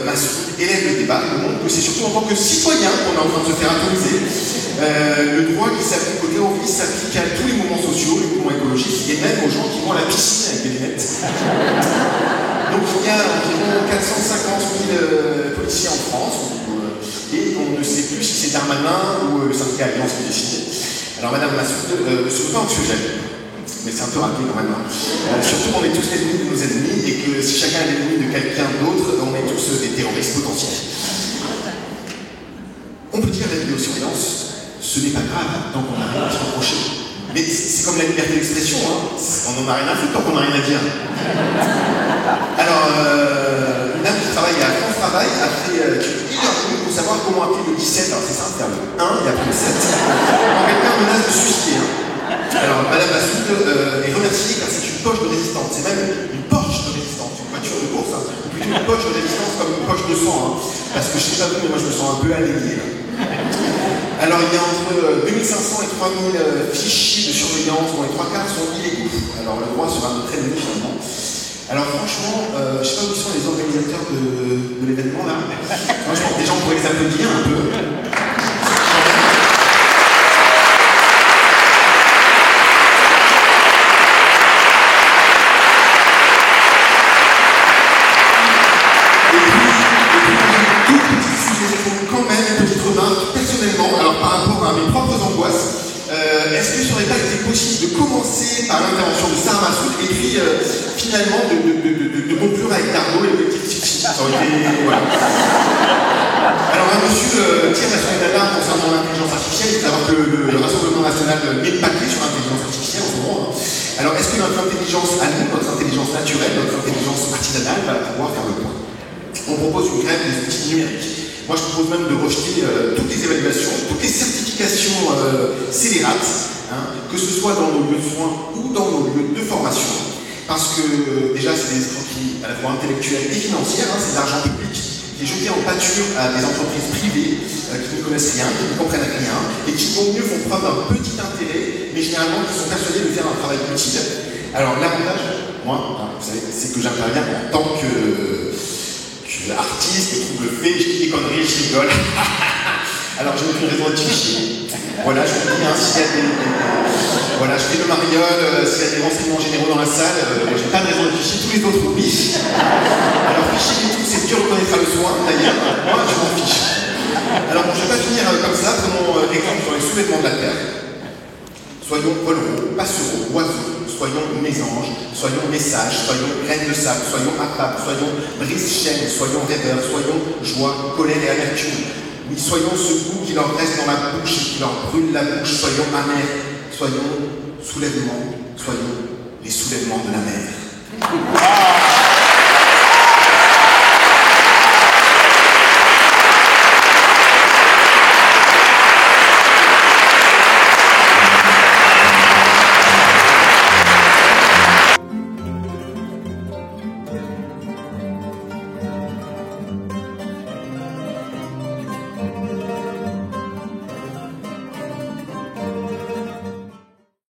S12: Massoud élève le débat, nous montre que c'est surtout en tant que citoyen qu'on est en train de se faire atomiser. Le droit qui s'applique aux terroristes s'applique à tous les mouvements sociaux, les mouvements écologiques et même aux gens qui vont à la piscine avec des lunettes. Donc il y a environ 450 000 policiers en France et on ne sait plus si c'est Darmanin ou le syndicat Alliance qui décide. Alors Madame Massoud ne se veut pas anxiogène. Mais c'est un peu raté quand même. Hein. Surtout qu'on est tous l'ennemi de nos ennemis et que si chacun est l'ennemi de quelqu'un d'autre, on est tous des terroristes potentiels. On peut dire la vidéosurveillance, ce n'est pas grave tant qu'on n'a rien à se reprocher. Mais c'est comme la liberté d'expression, hein. On n'en a rien à foutre tant qu'on n'a rien à dire. Alors, une dame qui travaille à France Travail a fait pour savoir comment appeler le 17. Alors c'est simple, faire le 1 et après le 7. Quand quelqu'un menace de suicider. Hein. Alors, Madame Massoud est remerciée car c'est une poche de résistance. C'est même une Porsche de résistance, une voiture de course, hein. Ou plutôt une poche de résistance comme une poche de sang. Hein. Parce que je sais pas vous, mais moi je me sens un peu allégué. Alors, il y a entre 2500 et 3000 fichiers de surveillance dont les 3 quarts sont illégaux. Alors, le droit sera notre ennemi finalement. Alors, franchement, je sais pas où sont les organisateurs de l'événement là. Franchement, déjà on pourrait les applaudir un peu. Est-ce que ça n'aurait pas été possible de commencer par l'intervention de Sarah Massoud et puis finalement de conclure avec Dardo et le petit ça aurait été, voilà. Alors, monsieur tire la sonnette d'alarme concernant l'intelligence artificielle. Il faut savoir que le Rassemblement national met le paquet sur l'intelligence artificielle en ce moment. Alors, est-ce que notre intelligence à nous, notre intelligence naturelle, notre intelligence artisanale va pouvoir faire le point? On propose une grève des outils numériques. Moi, je propose même de rejeter toutes les évaluations, toutes les certifications scélérates, que ce soit dans nos lieux de soins ou dans nos lieux de formation. Parce que déjà, c'est des escroqueries à la fois intellectuelles et financières, c'est de l'argent public qui est jeté en pâture à des entreprises privées qui ne connaissent rien, qui ne comprennent rien, et qui au mieux font preuve d'un petit intérêt, mais généralement qui sont persuadés de faire un travail utile. Alors l'avantage, moi, vous savez, c'est que j'interviens en tant qu'artiste, que trouble fait, je dis des conneries, je rigole. Alors j'ai aucune raison de tricher. Voilà, je vous dis, s'il y a des... Voilà, je fais le mariole, s'il y a des renseignements généraux dans la salle, j'ai pas de raison de ficher, tous les autres oui. Alors ficher et tout, c'est Dieu reconnaîtra le soin, d'ailleurs, moi je m'en fiche. Alors bon, je vais pas finir comme ça, prenons exemple sur les soulèvements de la Terre. Soyons volerons, passerons, oiseaux, soyons mésanges, soyons messages, soyons graines de sable, soyons appables, soyons brise-chaînes, soyons rêveurs, soyons joie, colère et amertume. Oui, soyons ce goût qui leur reste dans la bouche et qui leur brûle la bouche, soyons amers, soyons soulèvements, soyons les soulèvements de la mer.